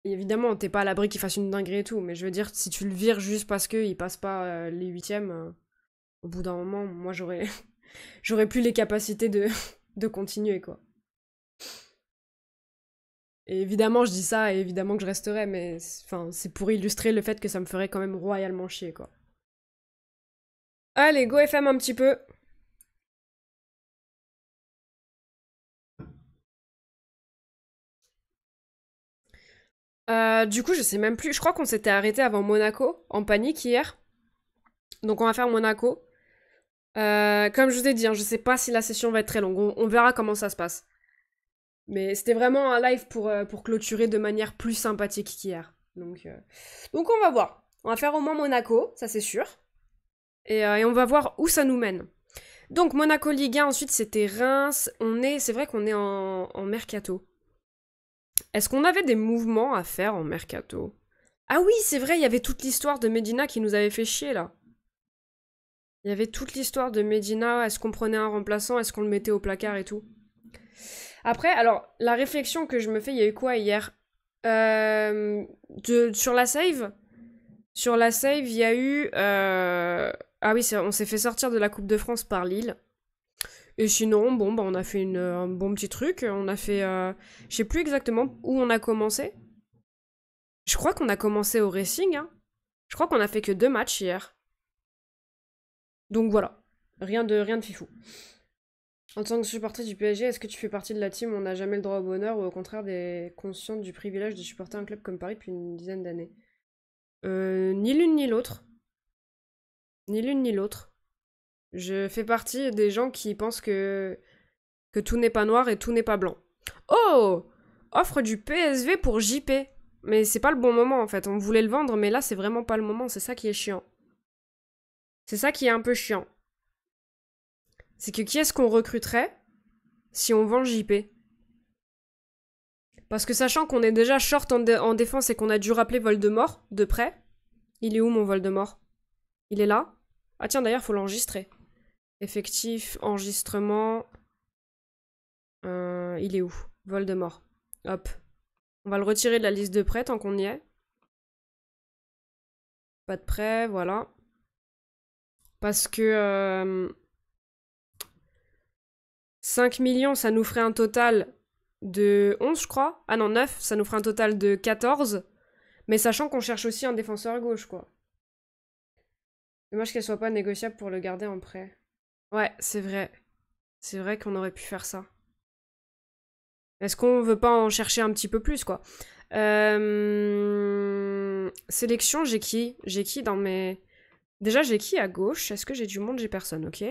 Évidemment, t'es pas à l'abri qu'il fasse une dinguerie et tout, mais je veux dire, si tu le vires juste parce qu'il passe pas les huitièmes, au bout d'un moment, moi j'aurais j'aurais plus les capacités de, de continuer, quoi. Et évidemment, je dis ça, et évidemment que je resterai, mais enfin, c'est pour illustrer le fait que ça me ferait quand même royalement chier, quoi. Allez, go FM un petit peu. Du coup, je sais même plus. Je crois qu'on s'était arrêté avant Monaco, en panique hier. Donc on va faire Monaco. Comme je vous ai dit, hein, je sais pas si la session va être très longue. On verra comment ça se passe. Mais c'était vraiment un live pour clôturer de manière plus sympathique qu'hier. Donc on va voir. On va faire au moins Monaco, ça c'est sûr. Et on va voir où ça nous mène. Donc Monaco Ligue 1, ensuite c'était Reims. C'est vrai qu'on est en mercato. Est-ce qu'on avait des mouvements à faire en mercato? Ah oui, c'est vrai, il y avait toute l'histoire de Medina qui nous avait fait chier là. Il y avait toute l'histoire de Medina, est-ce qu'on prenait un remplaçant, est-ce qu'on le mettait au placard et tout. Après, alors, la réflexion que je me fais, il y a eu quoi hier? Sur la save? Sur la save, il y a eu... Ah oui, on s'est fait sortir de la Coupe de France par Lille. Et sinon, bon, bah, on a fait un bon petit truc. On a fait... Je sais plus exactement où on a commencé. Je crois qu'on a commencé au Racing, hein. Je crois qu'on a fait que 2 matchs hier. Donc voilà. Rien de fifou. En tant que supporter du PSG, est-ce que tu fais partie de la team où on n'a jamais le droit au bonheur ou au contraire des conscients du privilège de supporter un club comme Paris depuis une dizaine d'années? Ni l'une ni l'autre. Ni l'une ni l'autre. Je fais partie des gens qui pensent que tout n'est pas noir et tout n'est pas blanc. Oh! Offre du PSV pour JP. Mais c'est pas le bon moment en fait. On voulait le vendre, mais là c'est vraiment pas le moment. C'est ça qui est chiant. C'est ça qui est un peu chiant. C'est que qui est-ce qu'on recruterait si on vend JP? Parce que sachant qu'on est déjà short en défense et qu'on a dû rappeler Voldemort de près, il est où mon Voldemort? Il est là? Ah tiens, d'ailleurs, faut l'enregistrer. Effectif, enregistrement. Il est où? Voldemort. Hop. On va le retirer de la liste de prêts tant qu'on y est. Pas de prêt, voilà. Parce que 5 millions, ça nous ferait un total de 11, je crois. Ah non, 9, ça nous ferait un total de 14. Mais sachant qu'on cherche aussi un défenseur gauche, quoi. Dommage qu'elle soit pas négociable pour le garder en prêt. Ouais, c'est vrai. C'est vrai qu'on aurait pu faire ça. Est-ce qu'on veut pas en chercher un petit peu plus, quoi? Sélection, j'ai qui? J'ai qui dans mes... Déjà, j'ai qui à gauche? Est-ce que j'ai du monde? J'ai personne, ok.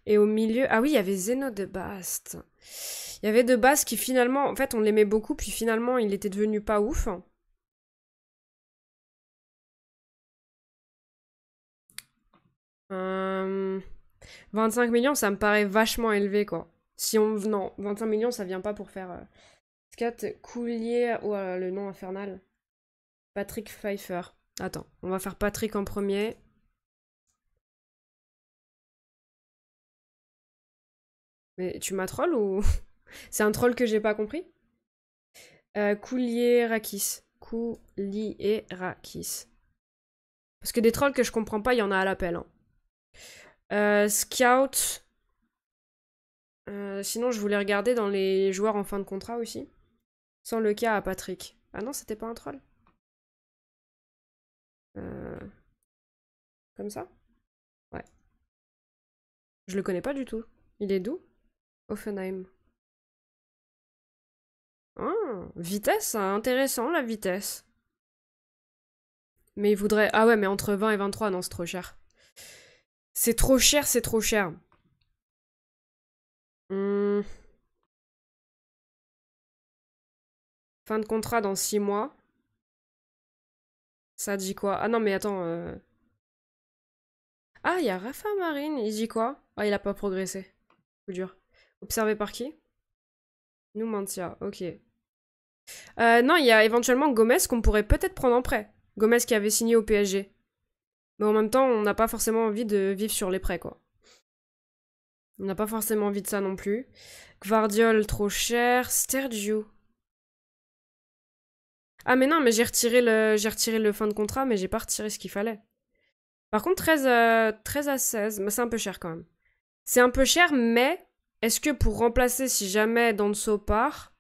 Et au milieu... Ah oui, il y avait Zeno de Bast. Il y avait de Bast qui finalement... En fait, on l'aimait beaucoup, puis finalement, il était devenu pas ouf. 25 millions, ça me paraît vachement élevé, quoi. Si on... Non, 25 millions, ça vient pas pour faire... Scott Coulier... Oh, le nom infernal. Patrick Pfeiffer. Attends, on va faire Patrick en premier. Mais tu m'as troll ou... C'est un troll que j'ai pas compris? Kouliérakis. Kouliérakis. Parce que des trolls que je comprends pas, il y en a à l'appel. Hein. Scout. Sinon, je voulais regarder dans les joueurs en fin de contrat aussi. Sans le cas à Patrick. Ah non, c'était pas un troll. Euh, Comme ça? Ouais. Je le connais pas du tout. Il est d'où? Offenheim. Ah, vitesse, intéressant la vitesse. Mais il voudrait... Ah ouais, mais entre 20 et 23, non, c'est trop cher. C'est trop cher, c'est trop cher. Hmm. Fin de contrat dans 6 mois. Ça dit quoi? Ah non, mais attends. Ah, il y a Rafa Marine. Il dit quoi? Ah, il a pas progressé. Coup dur. Observé par qui? Numancia, ok. Non, il y a éventuellement Gomez qu'on pourrait peut-être prendre en prêt. Gomez qui avait signé au PSG. Mais en même temps, on n'a pas forcément envie de vivre sur les prêts, quoi. On n'a pas forcément envie de ça non plus. Gvardiol, trop cher. Stergiou. Ah mais non, mais j'ai retiré le fin de contrat, mais j'ai pas retiré ce qu'il fallait. Par contre, 13 à 16, mais c'est un peu cher quand même. C'est un peu cher, mais est-ce que pour remplacer si jamais Danso part,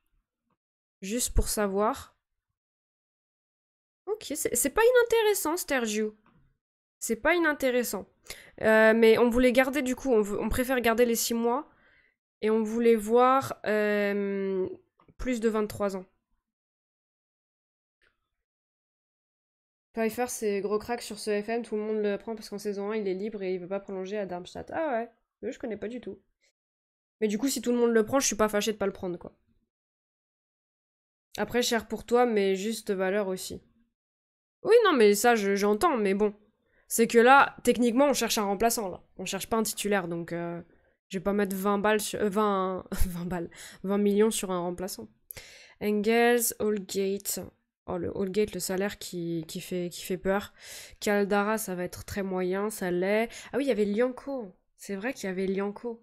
juste pour savoir... Ok, c'est pas inintéressant, Stergiou. C'est pas inintéressant. Mais on voulait garder du coup, on préfère garder les 6 mois, et on voulait voir plus de 23 ans. Pfeiffer, c'est gros crack sur ce FM, tout le monde le prend parce qu'en saison 1, il est libre et il veut pas prolonger à Darmstadt. Ah ouais, je connais pas du tout. Mais du coup, si tout le monde le prend, je suis pas fâchée de pas le prendre, quoi. Après, cher pour toi, mais juste valeur aussi. Oui, non, mais ça, j'entends, mais bon. C'est que là, techniquement, on cherche un remplaçant, là. On cherche pas un titulaire, donc je vais pas mettre 20 balles sur... 20... 20 balles. 20 millions sur un remplaçant. Engels, Allgate. Oh, le Allgate, le salaire qui fait peur. Caldara, ça va être très moyen, ça l'est. Ah oui, il y avait Lianco. C'est vrai qu'il y avait Lianco.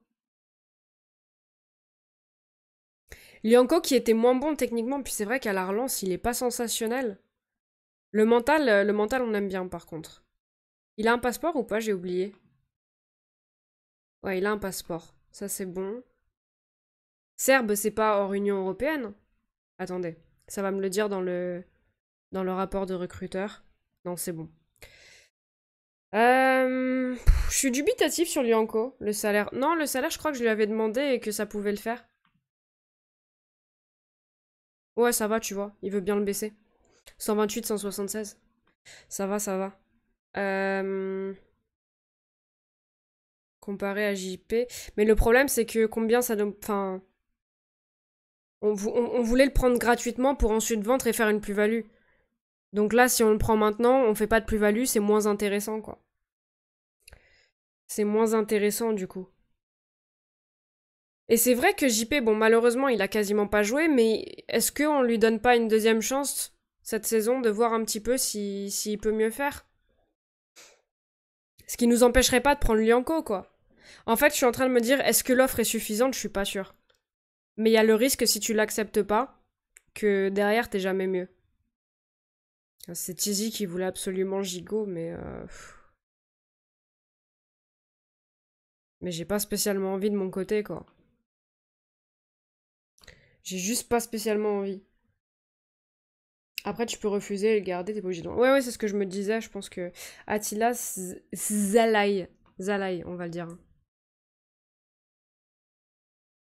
Lianco qui était moins bon techniquement, puis c'est vrai qu'à la relance, il est pas sensationnel. Le mental, on aime bien par contre. Il a un passeport ou pas? J'ai oublié. Ouais, il a un passeport. Ça, c'est bon. Serbe, c'est pas hors Union Européenne? Attendez, ça va me le dire dans le rapport de recruteur. Non, c'est bon. Je suis dubitatif sur Lianco, le salaire. Non, le salaire, je crois que je lui avais demandé et que ça pouvait le faire. Ouais, ça va, tu vois. Il veut bien le baisser. 128, 176. Ça va, ça va. Comparé à JP. Mais le problème, c'est que combien ça donne... Enfin... On voulait le prendre gratuitement pour ensuite vendre et faire une plus-value. Donc là, si on le prend maintenant, on fait pas de plus-value, c'est moins intéressant, quoi. C'est moins intéressant, du coup. Et c'est vrai que JP, bon, malheureusement, il a quasiment pas joué, mais est-ce qu'on lui donne pas une deuxième chance cette saison de voir un petit peu s'il peut mieux faire? Ce qui nous empêcherait pas de prendre Lianco, quoi. En fait, je suis en train de me dire, est-ce que l'offre est suffisante? Je suis pas sûre. Mais il y a le risque, si tu l'acceptes pas, que derrière, t'es jamais mieux. C'est Tizi qui voulait absolument Gigot, mais j'ai pas spécialement envie de mon côté, quoi. J'ai juste pas spécialement envie. Après, tu peux refuser et le garder, t'es pas obligé de... Ouais, ouais, c'est ce que je me disais, je pense que... Attila Zalaï. Zalaï, on va le dire.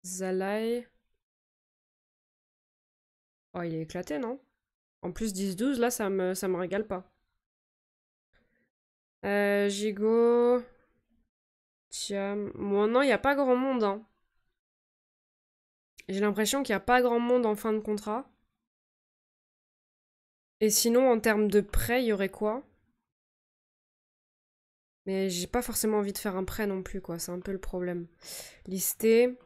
Zalaï... Oh, il est éclaté, non? En plus, 10-12, là, ça me régale pas. Gigot... Tiam... Bon, non, il y a pas grand monde, hein. J'ai l'impression qu'il y a pas grand monde en fin de contrat. Et sinon, en termes de prêt, il y aurait quoi? Mais j'ai pas forcément envie de faire un prêt non plus, quoi. C'est un peu le problème. Listé.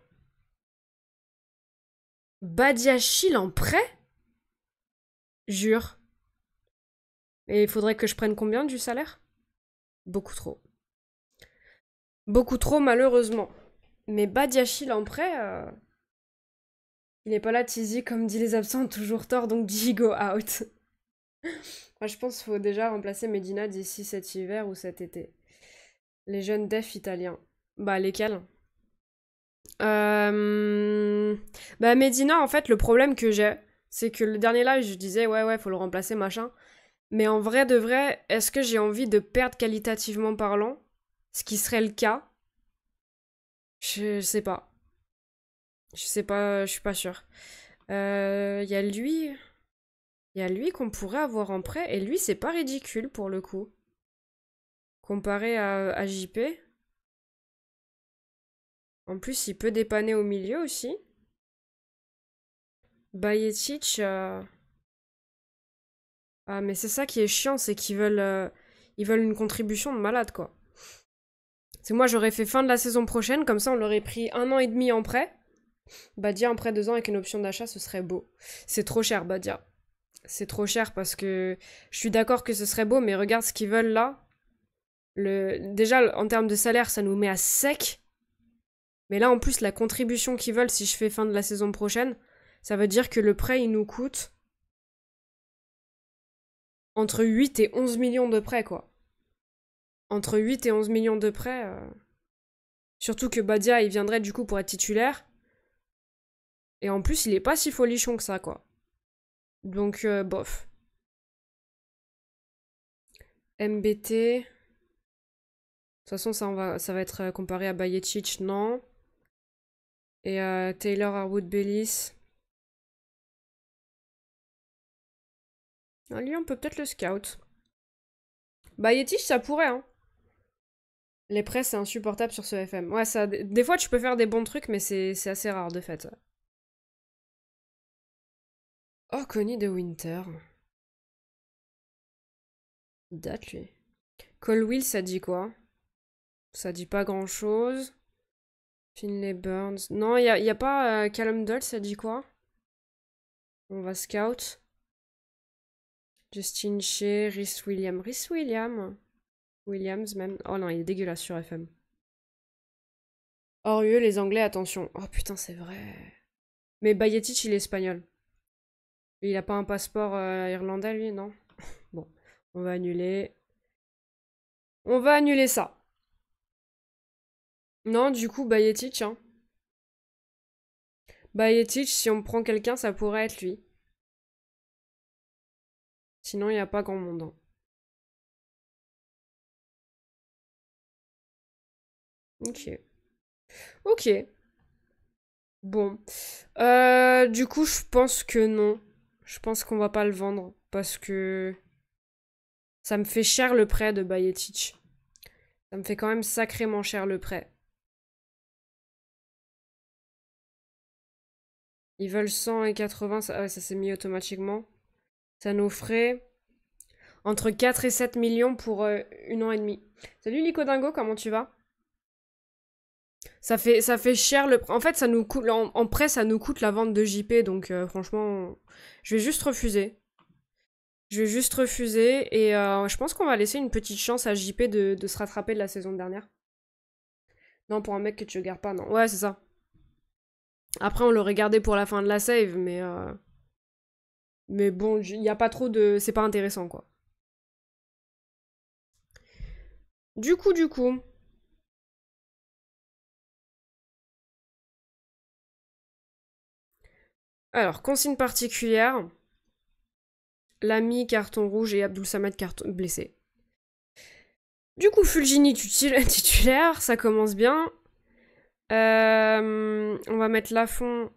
Badiachil en prêt? Jure. Et il faudrait que je prenne combien du salaire? Beaucoup trop. Beaucoup trop, malheureusement. Mais Badiachil en prêt, il n'est pas là, Tizi, comme dit les absents, toujours tort, donc Gigo out. Moi, je pense qu'il faut déjà remplacer Medina d'ici cet hiver ou cet été. Les jeunes defs italiens. Bah, lesquels? Bah, Medina, en fait, le problème que j'ai, c'est que le dernier live, je disais, ouais, ouais, faut le remplacer, machin. Mais en vrai de vrai, est-ce que j'ai envie de perdre qualitativement parlant? Ce qui serait le cas. Je sais pas. Je sais pas, je suis pas sûre. Il y a lui. Il y a lui qu'on pourrait avoir en prêt. Et lui, c'est pas ridicule pour le coup. Comparé à JP. En plus, il peut dépanner au milieu aussi. Bajetic. Ah, mais c'est ça qui est chiant, c'est qu'ils veulent une contribution de malade, quoi. C'est moi, j'aurais fait fin de la saison prochaine, comme ça, on l'aurait pris 1 an et demi en prêt. Badia en prêt 2 ans avec une option d'achat, ce serait beau. C'est trop cher, Badia. C'est trop cher parce que je suis d'accord que ce serait beau, mais regarde ce qu'ils veulent là. Déjà, en termes de salaire, ça nous met à sec. Mais là, en plus, la contribution qu'ils veulent si je fais fin de la saison prochaine, ça veut dire que le prêt, il nous coûte Entre 8 et 11 millions de prêts, quoi. Entre 8 et 11 millions de prêts. Surtout que Badia, il viendrait du coup pour être titulaire. Et en plus, il est pas si folichon que ça, quoi. Donc, bof. MBT. De toute façon, ça va être comparé à Bayetic, non. Et Taylor Harwood Bellis. Ah, lui, on peut peut-être le scout. Bayetic, ça pourrait, hein. Les prêts, c'est insupportable sur ce FM. Ouais, ça, des fois, tu peux faire des bons trucs, mais c'est assez rare, de fait. Oh, Connie de Winter. Date, lui. Colwill, ça dit quoi? Ça dit pas grand-chose. Finlay Burns. Non, y a pas Callum Doyle, ça dit quoi? On va scout. Justin Shea, Rhys Williams. Rhys Williams. Williams, même. Oh non, il est dégueulasse sur FM. Orieux, les Anglais, attention. Oh putain, c'est vrai. Mais Bayetic, il est espagnol. Il a pas un passeport irlandais, lui, non? Bon, on va annuler. On va annuler ça. Non, du coup, Bayetic, hein. Bayetic, si on prend quelqu'un, ça pourrait être lui. Sinon, il n'y a pas grand monde, hein. Ok. Ok. Bon. Du coup, je pense que non. Je pense qu'on va pas le vendre. Parce que ça me fait cher le prêt de Bayetic. Ça me fait quand même sacrément cher le prêt. Ils veulent 100 et 80. Ça, ouais, ça s'est mis automatiquement. Ça nous ferait entre 4 et 7 millions pour 1 an et demi. Salut Nico Dingo, comment tu vas? Ça fait cher le. En fait, ça nous coûte. En prêt, ça nous coûte la vente de JP, donc franchement, je vais juste refuser. Je vais juste refuser et je pense qu'on va laisser une petite chance à JP de se rattraper de la saison dernière. Non, pour un mec que tu regardes pas, non. Ouais, c'est ça. Après, on l'aurait gardé pour la fin de la save, mais bon, il n'y a pas trop de. C'est pas intéressant, quoi. Du coup. Alors, consigne particulière. L'ami carton rouge et Abdul Samad carton blessé. Du coup, Fulgini titulaire, ça commence bien. On va mettre Lafont,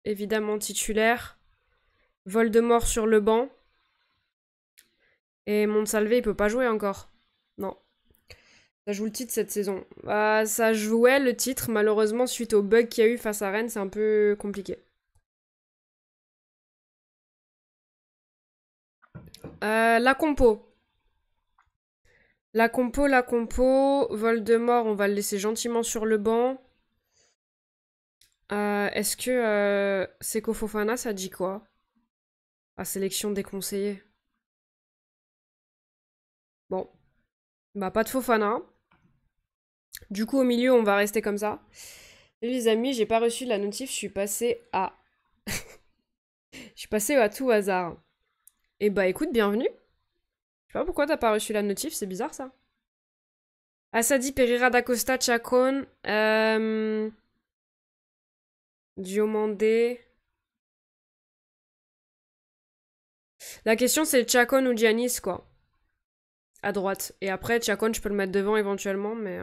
évidemment titulaire. Voldemort sur le banc. Et Monsalve, il peut pas jouer encore. Non. Ça joue le titre cette saison. Bah, ça jouait le titre, malheureusement, suite au bug qu'il y a eu face à Rennes, c'est un peu compliqué. La compo. La compo. Voldemort, on va le laisser gentiment sur le banc. Est-ce que Seko Fofana, ça dit quoi? À sélection déconseillée. Bon. Bah, pas de Fofana. Du coup, au milieu, on va rester comme ça. Et les amis, j'ai pas reçu la notif, je suis passée à... je suis passée à tout hasard. Et bah écoute, bienvenue. Je sais pas pourquoi t'as pas reçu la notif, c'est bizarre ça. Asadi, Pereira d'Acosta, Chacon, Diomandé. La question c'est Chacon ou Giannis quoi. À droite. Et après, Chacon, je peux le mettre devant éventuellement, mais...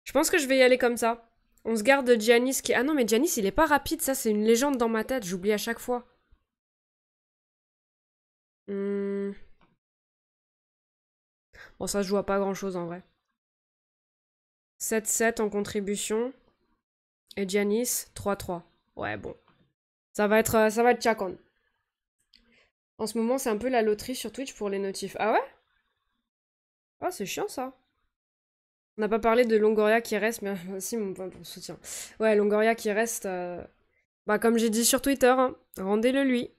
Je pense que je vais y aller comme ça. On se garde Giannis qui... Ah non, mais Giannis, il est pas rapide, ça c'est une légende dans ma tête, j'oublie à chaque fois. Bon, ça se joue à pas grand chose en vrai. 7-7 en contribution. Et Giannis, 3-3. Ouais, bon. Ça va être Chacon. En ce moment, c'est un peu la loterie sur Twitch pour les notifs. Ah ouais? Ah, c'est chiant ça. On n'a pas parlé de Longoria qui reste, mais aussi mon soutien. Ouais, Longoria qui reste. Bah, comme j'ai dit sur Twitter, hein, rendez-le lui.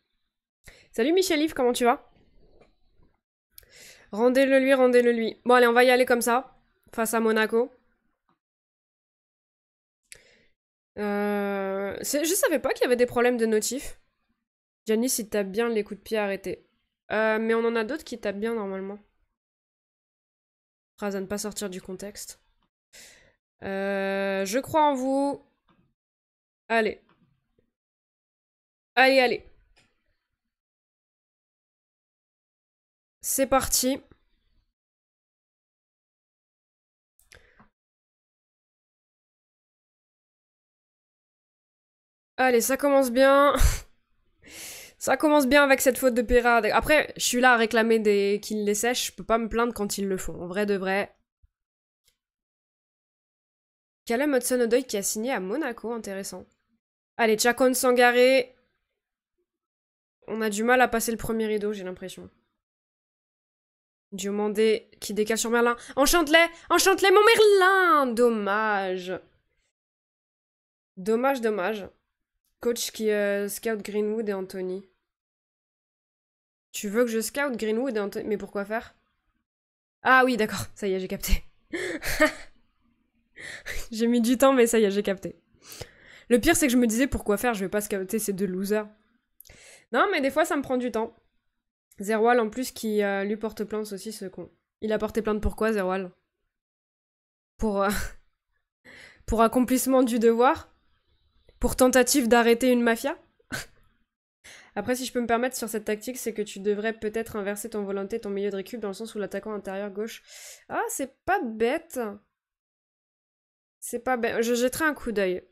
Salut Michel-Yves, comment tu vas? Rendez-le lui, rendez-le lui. Bon, allez, on va y aller comme ça, face à Monaco. Je savais pas qu'il y avait des problèmes de notif. Giannis, il tape bien les coups de pied arrêtés. Mais on en a d'autres qui tapent bien normalement. Phrase à ne pas sortir du contexte. Je crois en vous. Allez. Allez, allez. C'est parti. Allez, ça commence bien. Ça commence bien avec cette faute de Pera. Après, je suis là à réclamer qu'ils les sèchent. Je peux pas me plaindre quand ils le font. En vrai de vrai. Callum Hudson-Odoi qui a signé à Monaco. Intéressant. Allez, Chacon Sangaré. On a du mal à passer le premier rideau, j'ai l'impression. Diomandé qui décale sur Merlin. Enchante-les! Enchante-les, mon Merlin! Dommage. Dommage, dommage. Coach qui scout Greenwood et Anthony. Tu veux que je scout Greenwood et Anthony? Mais pourquoi faire? Ah oui, d'accord. Ça y est, j'ai capté. J'ai mis du temps, mais ça y est, j'ai capté. Le pire, c'est que je me disais pourquoi faire, je vais pas scouter ces deux losers. Non, mais des fois, ça me prend du temps. Zerwal, en plus, qui lui porte plainte aussi, ce con. Il a porté plainte pourquoi, Zerwal? Pour, pour accomplissement du devoir? Pour tentative d'arrêter une mafia? Après, si je peux me permettre sur cette tactique, c'est que tu devrais peut-être inverser ton volonté, ton milieu de récup, dans le sens où l'attaquant intérieur gauche... Ah, c'est pas bête. C'est pas bête. Je jetterai un coup d'œil.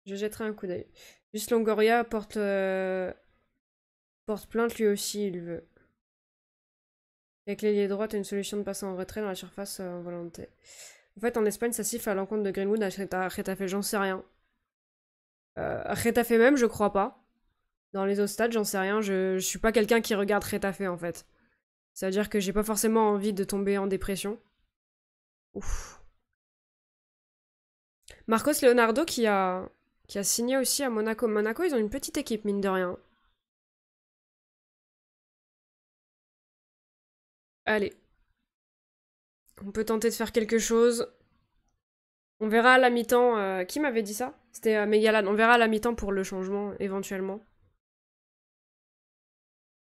Je jetterai un coup d'œil. Juste Longoria porte plainte lui aussi, il veut. Avec l'ailier droit, t'as une solution de passer en retrait dans la surface en volonté. En fait, en Espagne, ça siffle à l'encontre de Greenwood à Getafe, j'en sais rien. À Getafe même, je crois pas. Dans les autres stades, j'en sais rien. Je suis pas quelqu'un qui regarde Getafe, en fait. Ça veut dire que j'ai pas forcément envie de tomber en dépression. Ouf. Marcos Leonardo qui a signé aussi à Monaco. Monaco, ils ont une petite équipe, mine de rien. Allez. On peut tenter de faire quelque chose. On verra à la mi-temps. Qui m'avait dit ça? C'était Megalan. On verra à la mi-temps pour le changement, éventuellement.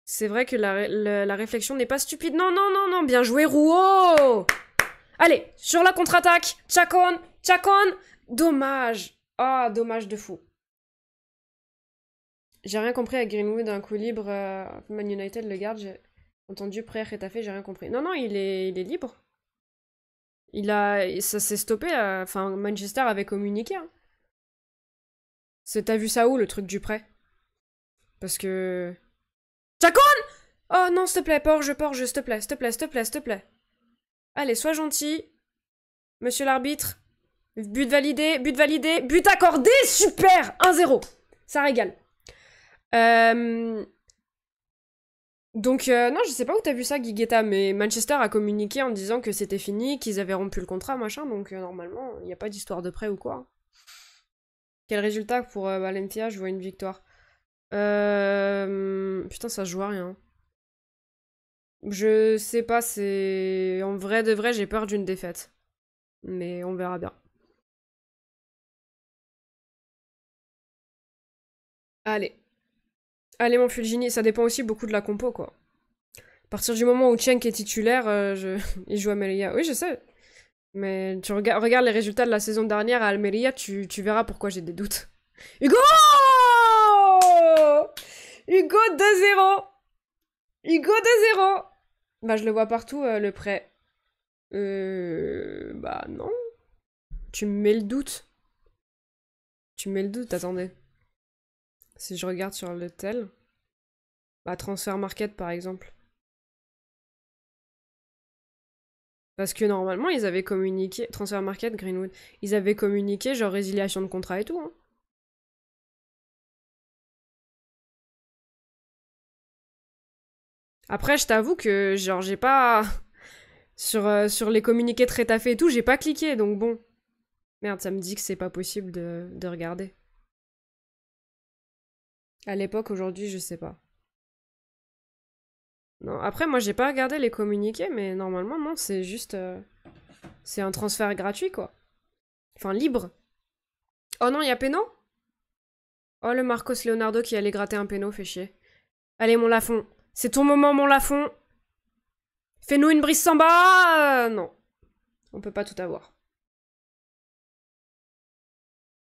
C'est vrai que la réflexion n'est pas stupide. Non, non, non, non. Bien joué, Rouault! Allez, sur la contre-attaque. Chacon! Chacon! Dommage. Ah, dommage de fou. J'ai rien compris à Greenwood, un coup libre. Man United le garde. J'ai entendu prêt à Getafe, j'ai rien compris. Non, non, il est libre. Ça s'est stoppé. Enfin, Manchester avait communiqué. Hein. T'as vu ça où, le truc du prêt? Parce que... Chacon! Oh non, s'il te plaît, porge, s'il te plaît, s'il te plaît, s'il te plaît, s'il te plaît. Allez, sois gentil. Monsieur l'arbitre. But validé, but accordé, super! 1-0. Ça régale. Donc, non, je sais pas où t'as vu ça, Guigueta, mais Manchester a communiqué en disant que c'était fini, qu'ils avaient rompu le contrat, machin, donc normalement, il n'y a pas d'histoire de prêt ou quoi. Quel résultat pour Valencia? Je vois une victoire. Putain, ça se joue à rien. Je sais pas, c'est... En vrai de vrai, j'ai peur d'une défaite. Mais on verra bien. Allez. Allez, mon Fulgini, ça dépend aussi beaucoup de la compo, quoi. À partir du moment où Cenk est titulaire, il joue à Melilla. Oui, je sais. Mais tu regardes les résultats de la saison dernière à Almeria, tu verras pourquoi j'ai des doutes. Hugo! Hugo 2-0! Hugo 2-0! Bah, je le vois partout, le prêt. Bah, non. Tu me mets le doute. Tu me mets le doute, attendez. Si je regarde sur le tel. Bah, Transfer Market, par exemple. Parce que normalement, ils avaient communiqué... Transfer Market, Greenwood. Ils avaient communiqué, genre, résiliation de contrat et tout, hein. Après, je t'avoue que, genre, j'ai pas... sur les communiqués très taffés et tout, j'ai pas cliqué, donc bon. Merde, ça me dit que c'est pas possible de regarder. À l'époque, aujourd'hui, je sais pas. Non, après, moi, j'ai pas regardé les communiqués, mais normalement, non, c'est juste... c'est un transfert gratuit, quoi. Enfin, libre. Oh non, il y a péno? Oh, le Marcos Leonardo qui allait gratter un péno, fait chier. Allez, mon Lafont. C'est ton moment, mon Lafont. Fais-nous une brise samba. Non. On peut pas tout avoir.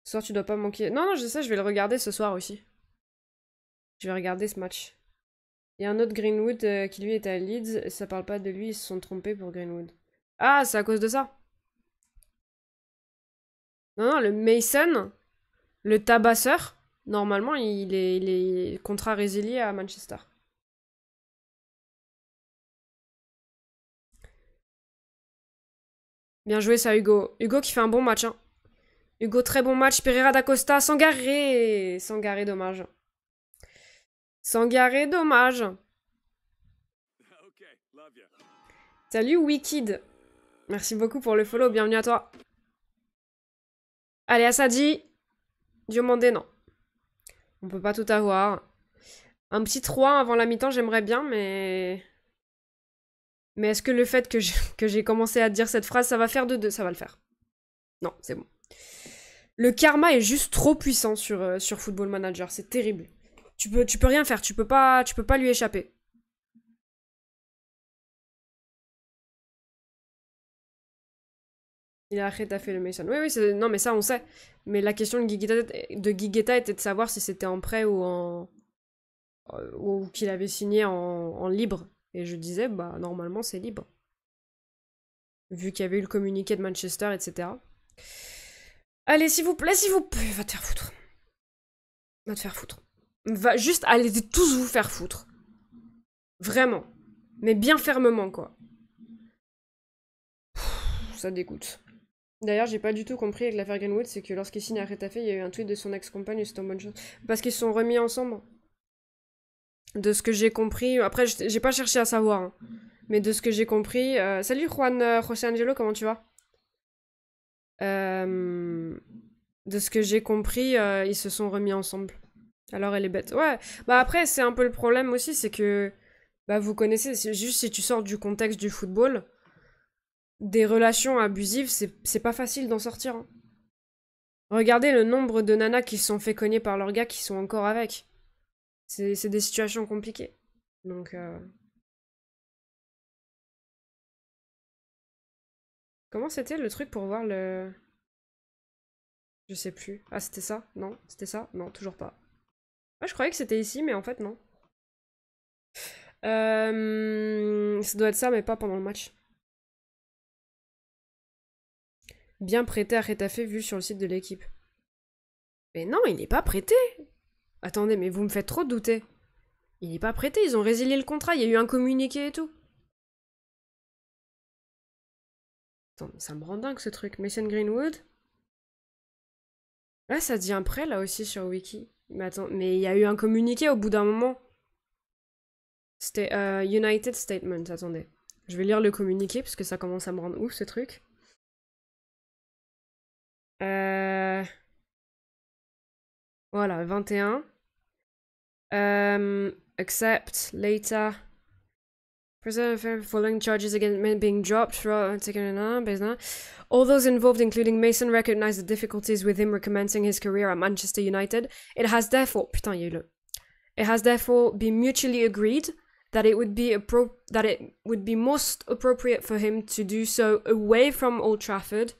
Ce soir, tu dois pas manquer. Non, non, je sais, je vais le regarder ce soir aussi. Je vais regarder ce match. Il y a un autre Greenwood qui lui est à Leeds, et ça parle pas de lui, ils se sont trompés pour Greenwood. Ah, c'est à cause de ça. Non, non, le Mason, le tabasseur, normalement, il est contrat résilié à Manchester. Bien joué ça, Hugo. Hugo qui fait un bon match, hein. Hugo, très bon match. Pereira da Costa, Sangaré. Sangaré, dommage. Sangaré, dommage. Salut, Wikid. Merci beaucoup pour le follow, bienvenue à toi. Allez, Asadi. Diomandé, non. On peut pas tout avoir. Un petit 3 avant la mi-temps, j'aimerais bien, mais... Mais est-ce que le fait que j'ai commencé à dire cette phrase, ça va faire de 2? Ça va le faire. Non, c'est bon. Le karma est juste trop puissant sur Football Manager, c'est terrible. Tu peux rien faire, tu peux pas lui échapper. Il a fait le Mason. Oui, oui, non, mais ça, on sait. Mais la question de Guigueta était de savoir si c'était en prêt ou qu'il avait signé en libre. Et je disais, bah, normalement, c'est libre. Vu qu'il y avait eu le communiqué de Manchester, etc. Allez, s'il vous plaît, va te faire foutre. Va te faire foutre. Va juste, allez tous vous faire foutre. Vraiment. Mais bien fermement, quoi. Ça dégoûte. D'ailleurs, j'ai pas du tout compris avec l'affaire Greenwood, c'est que lorsqu'il signe à Retafe, il y a eu un tweet de son ex-compagne, c'était en bonne chose. Parce qu'ils se sont remis ensemble. De ce que j'ai compris, après j'ai pas cherché à savoir, hein. Mais de ce que j'ai compris... Salut Juan José Angelo, comment tu vas? De ce que j'ai compris, ils se sont remis ensemble. Alors elle est bête. Ouais, bah après c'est un peu le problème aussi, c'est que... Bah vous connaissez, c'est juste si tu sors du contexte du football, des relations abusives, c'est pas facile d'en sortir, hein. Regardez le nombre de nanas qui se sont fait cogner par leurs gars qui sont encore avec. C'est des situations compliquées. Donc... Comment c'était le truc pour voir le... Je sais plus. Ah, c'était ça? Non? C'était ça? Non, toujours pas. Ouais, je croyais que c'était ici, mais en fait, non. Ça doit être ça, mais pas pendant le match. Bien prêté à Retafe vu sur le site de l'équipe. Mais non, il n'est pas prêté! Attendez, mais vous me faites trop douter. Il n'est pas prêté, ils ont résilié le contrat, il y a eu un communiqué et tout. Attends, ça me rend dingue ce truc. Mason Greenwood? Ouais, ça dit un prêt là aussi sur Wiki. Mais attends, mais il y a eu un communiqué au bout d'un moment. C'était United Statement, attendez. Je vais lire le communiqué parce que ça commence à me rendre ouf ce truc. Voilà, 21. Accept later. Following charges against men being dropped throughout all those involved, including Mason, recognize the difficulties with him recommencing his career at Manchester United. It has therefore, putain, il y a eu le. It has therefore been mutually agreed that it would be most appropriate for him to do so away from Old Trafford,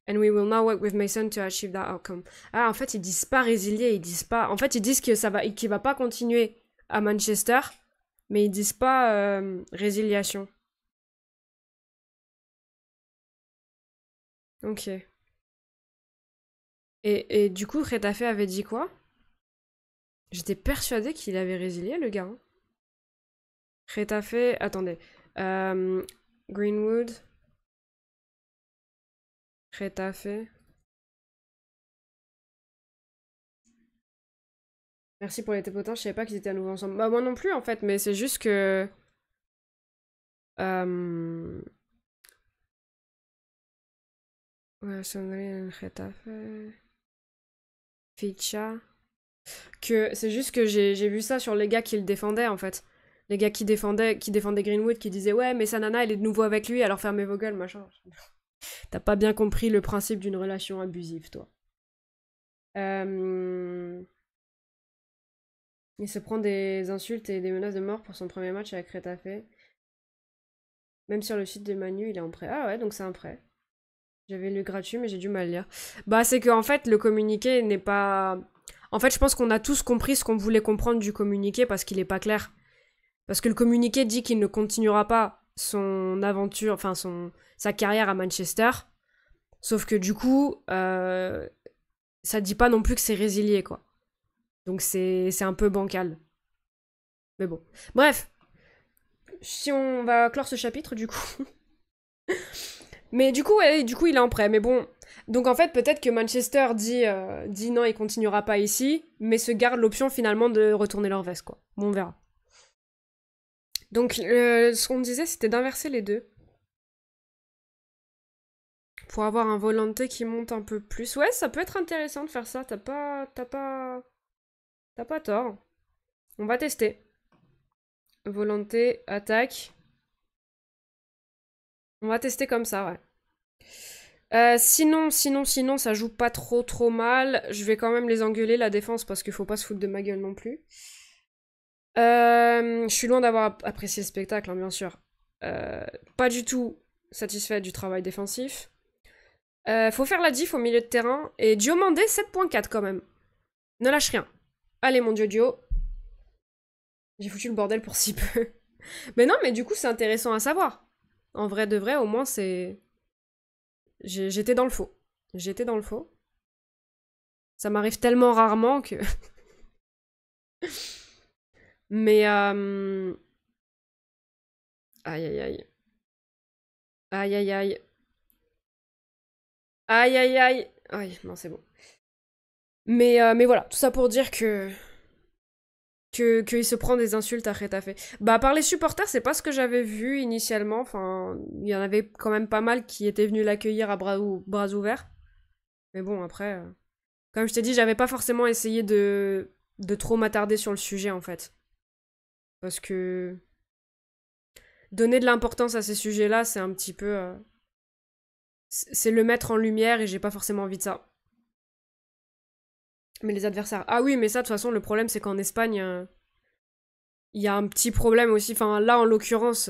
and we will now work with Mason to achieve that outcome. Ah, en fait, ils disent pas résilier, ils disent pas... En fait, ils disent que qu'il va pas continuer à Manchester, mais ils disent pas résiliation. Ok. Et du coup, Retafe avait dit quoi? J'étais persuadée qu'il avait résilié, le gars. Hein. Retafe... Attendez. Greenwood... Retafe... Merci pour les potins, je savais pas qu'ils étaient à nouveau ensemble. Bah moi non plus en fait, mais c'est juste que... Ouais, Sonnery, Retafe... Ficha... Que c'est juste que j'ai vu ça sur les gars qui le défendaient en fait. Les gars qui défendaient Greenwood, qui disaient ouais mais sa nana elle est de nouveau avec lui, alors fermez vos gueules, machin. T'as pas bien compris le principe d'une relation abusive, toi. Il se prend des insultes et des menaces de mort pour son premier match avec Retafe. Même sur le site de Manu, il est en prêt. Ah ouais, donc c'est un prêt. J'avais lu gratuit, mais j'ai du mal à lire. Bah, c'est que en fait, le communiqué n'est pas... En fait, je pense qu'on a tous compris ce qu'on voulait comprendre du communiqué parce qu'il est pas clair. Parce que le communiqué dit qu'il ne continuera pas son aventure, enfin sa carrière à Manchester. Sauf que du coup, ça dit pas non plus que c'est résilié, quoi. Donc c'est un peu bancal. Mais bon. Bref. Si on va clore ce chapitre, du coup. Mais du coup, ouais, du coup, il est en prêt. Mais bon. Donc en fait, peut-être que Manchester dit non, il continuera pas ici, mais se garde l'option finalement de retourner leur veste, quoi. Bon, on verra. Donc, ce qu'on disait, c'était d'inverser les deux. Pour avoir un Volante qui monte un peu plus. Ouais, ça peut être intéressant de faire ça. T'as pas tort. On va tester. Volonté, attaque. On va tester comme ça, ouais. Sinon, ça joue pas trop mal. Je vais quand même les engueuler, la défense, parce qu'il faut pas se foutre de ma gueule non plus. Je suis loin d'avoir apprécié le spectacle, hein, bien sûr. Pas du tout satisfait du travail défensif. Faut faire la diff au milieu de terrain. Et Diomandé, 7.4 quand même. Ne lâche rien. Allez, mon Dio. J'ai foutu le bordel pour si peu. Mais non, mais du coup, c'est intéressant à savoir. En vrai de vrai, au moins, c'est... J'étais dans le faux. J'étais dans le faux. Ça m'arrive tellement rarement que... Mais... Aïe, aïe, aïe. Aïe, aïe, aïe. Aïe, aïe, aïe. Aïe, non, c'est bon. Mais voilà, tout ça pour dire qu'il se prend des insultes à Retafe. Bah, par les supporters, c'est pas ce que j'avais vu initialement. Enfin, il y en avait quand même pas mal qui étaient venus l'accueillir à bras ouverts. Mais bon, après, comme je t'ai dit, j'avais pas forcément essayé de trop m'attarder sur le sujet, en fait. Parce que donner de l'importance à ces sujets-là, c'est un petit peu... c'est le mettre en lumière et j'ai pas forcément envie de ça. Mais les adversaires... Ah oui, mais ça, de toute façon, le problème, c'est qu'en Espagne, il y a un petit problème aussi. Enfin, là, en l'occurrence,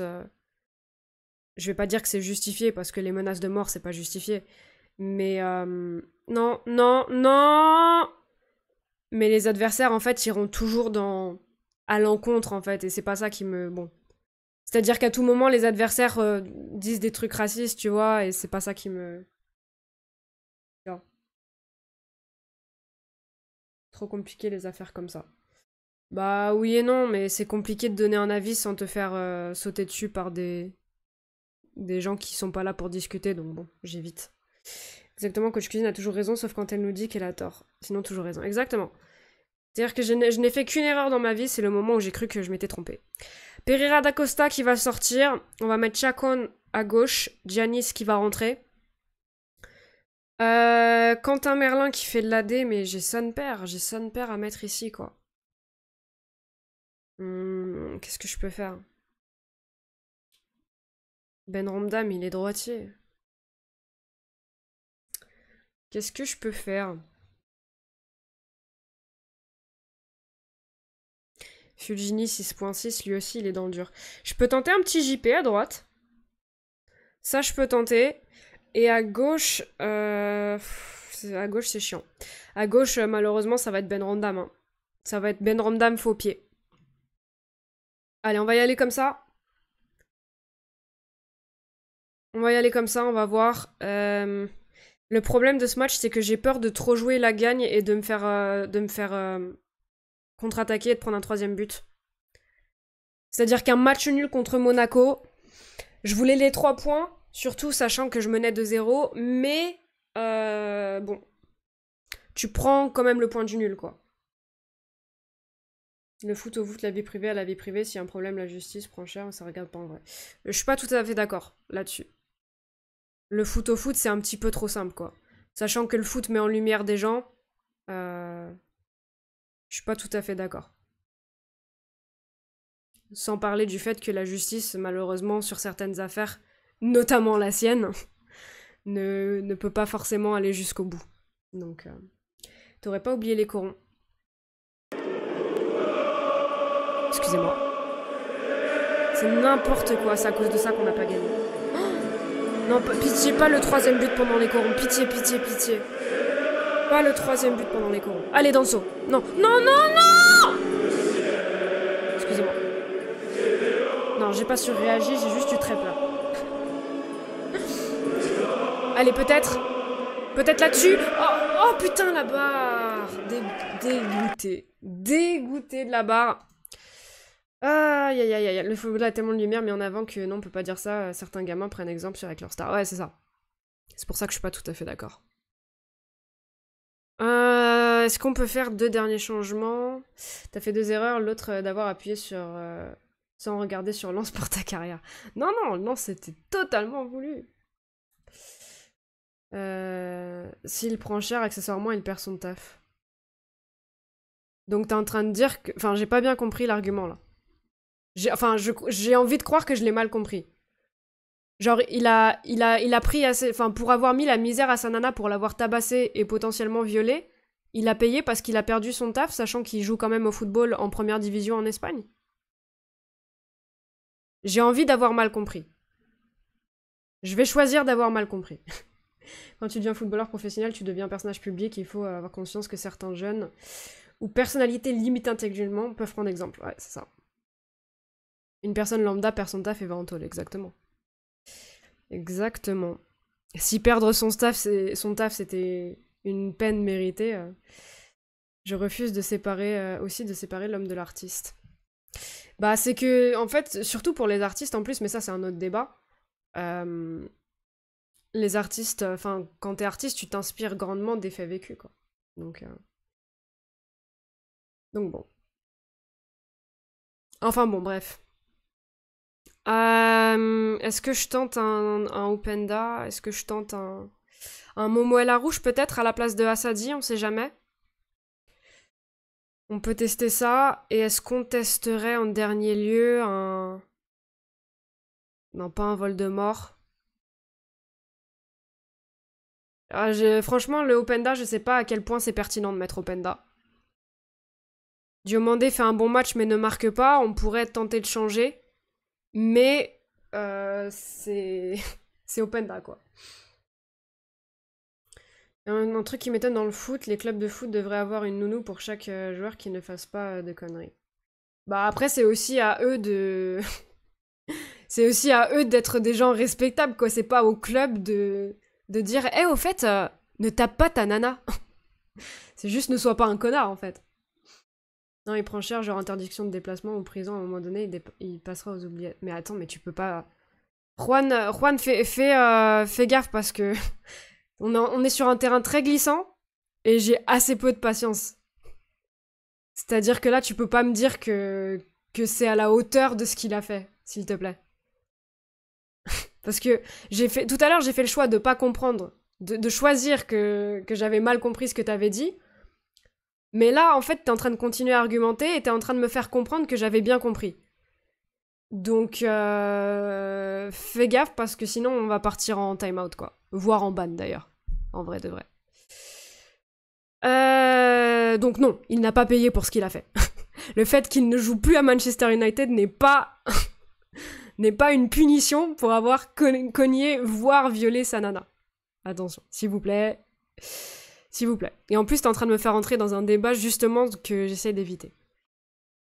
je vais pas dire que c'est justifié, parce que les menaces de mort, c'est pas justifié. Mais... non, non, non. Mais les adversaires, en fait, iront toujours à l'encontre, en fait. Et c'est pas ça qui me... Bon. C'est-à-dire qu'à tout moment, les adversaires disent des trucs racistes, tu vois, et c'est pas ça qui me... Non. Trop compliqué les affaires comme ça. Bah oui et non, mais c'est compliqué de donner un avis sans te faire sauter dessus par des gens qui sont pas là pour discuter, donc bon, j'évite. Exactement, Coach Cuisine a toujours raison, sauf quand elle nous dit qu'elle a tort. Sinon, toujours raison. Exactement. C'est-à-dire que je n'ai fait qu'une erreur dans ma vie, c'est le moment où j'ai cru que je m'étais trompée. Pereira da Costa qui va sortir. On va mettre Chacon à gauche. Giannis qui va rentrer. Quentin Merlin qui fait de l'AD, mais j'ai Son Père. J'ai Son Père à mettre ici, quoi. Qu'est-ce que je peux faire? Ben Ramdam, il est droitier. Qu'est-ce que je peux faire? Fulgini 6.6, lui aussi, il est dans le dur. Je peux tenter un petit JP à droite. Ça, je peux tenter. Et à gauche... à gauche, c'est chiant. À gauche, malheureusement, ça va être Ben Ramdam. Hein. Ça va être Ben Ramdam faux pied. Allez, on va y aller comme ça. On va y aller comme ça, on va voir. Le problème de ce match, c'est que j'ai peur de trop jouer la gagne et de me faire contre-attaquer et de prendre un troisième but. C'est-à-dire qu'un match nul contre Monaco, je voulais les 3 points, surtout sachant que je menais 2-0, mais bon, tu prends quand même le point du nul, quoi. Le foot au foot, la vie privée à la vie privée, s'il y a un problème, la justice prend cher, ça regarde pas en vrai. Je suis pas tout à fait d'accord là-dessus. Le foot au foot, c'est un petit peu trop simple, quoi. Sachant que le foot met en lumière des gens, je suis pas tout à fait d'accord. Sans parler du fait que la justice, malheureusement, sur certaines affaires, notamment la sienne, ne peut pas forcément aller jusqu'au bout. Donc, t'aurais pas oublié les corons. excusez-moi. C'est n'importe quoi, c'est à cause de ça qu'on n'a pas gagné. Oh non, pitié, pas le 3e but pendant les corons. Pitié, pitié, pitié. Pas le 3e but pendant les corons. Allez, Danso. Non, non, non, non. Excusez-moi. Non, j'ai pas surréagi, j'ai juste eu très peur. Allez, peut-être. Peut-être là-dessus. Oh, putain, la barre. Dégoûté. Dégoûté de la barre. Aïe, aïe, aïe, aïe. Le football a tellement de lumière mis en avant que non, on peut pas dire ça. Certains gamins prennent exemple avec leur star. Ouais, c'est ça. C'est pour ça que je suis pas tout à fait d'accord. Est-ce qu'on peut faire 2 derniers changements? T'as fait 2 erreurs, l'autre d'avoir appuyé sur... sans regarder sur lance pour ta carrière. Non, non, non, c'était totalement voulu. S'il prend cher, accessoirement, il perd son taf. Donc t'es en train de dire que... Enfin, j'ai pas bien compris l'argument, là. J'ai envie de croire que je l'ai mal compris. Genre, il a pris assez... Enfin, pour avoir mis la misère à sa nana, pour l'avoir tabassé et potentiellement violé, il a payé parce qu'il a perdu son taf, sachant qu'il joue quand même au football en première division en Espagne. J'ai envie d'avoir mal compris. Je vais choisir d'avoir mal compris. Quand tu deviens footballeur professionnel, tu deviens un personnage public, il faut avoir conscience que certains jeunes ou personnalités limitées intellectuellement peuvent prendre exemple. Ouais, c'est ça. Une personne lambda perd son taf et va en tôle, exactement. Exactement. Si perdre son taf, c'était une peine méritée, je refuse de séparer aussi de séparer l'homme de l'artiste. Bah c'est que, en fait, surtout pour les artistes en plus, mais ça c'est un autre débat, les artistes, enfin, quand t'es artiste, tu t'inspires grandement des faits vécus, quoi. Donc bon. Enfin bon, bref. Est-ce que je tente un Openda? Est-ce que je tente un Momo El Arouche peut-être à la place de Assadi? On sait jamais. On peut tester ça. Et est-ce qu'on testerait en dernier lieu un... Non, pas un Voldemort. Franchement, le Openda, je sais pas à quel point c'est pertinent de mettre Openda. Diomandé fait un bon match mais ne marque pas. On pourrait tenter de changer. Mais c'est Openda, quoi. Un truc qui m'étonne dans le foot, les clubs de foot devraient avoir une nounou pour chaque joueur qui ne fasse pas de conneries. Bah après, c'est aussi à eux de... c'est aussi à eux d'être des gens respectables, quoi. C'est pas au club de dire « Eh, au fait, ne tape pas ta nana !» C'est juste « Ne sois pas un connard, en fait. » Non, il prend cher, genre interdiction de déplacement ou prison, à un moment donné, il passera aux oubliettes. Mais attends, mais tu peux pas... Juan fais gaffe parce que... on est sur un terrain très glissant, et j'ai assez peu de patience. C'est-à-dire que là, tu peux pas me dire que c'est à la hauteur de ce qu'il a fait, s'il te plaît. Parce que tout à l'heure, j'ai fait le choix de pas comprendre, de choisir que j'avais mal compris ce que t'avais dit. Mais là, en fait, t'es en train de continuer à argumenter et t'es en train de me faire comprendre que j'avais bien compris. Donc, fais gaffe parce que sinon, on va partir en time-out, quoi. Voire en ban, d'ailleurs. En vrai de vrai. Donc non, il n'a pas payé pour ce qu'il a fait. Le fait qu'il ne joue plus à Manchester United n'est pas... n'est pas une punition pour avoir cogné, voire violé sa nana. Attention, s'il vous plaît. S'il vous plaît. Et en plus, t'es en train de me faire rentrer dans un débat justement que j'essaie d'éviter.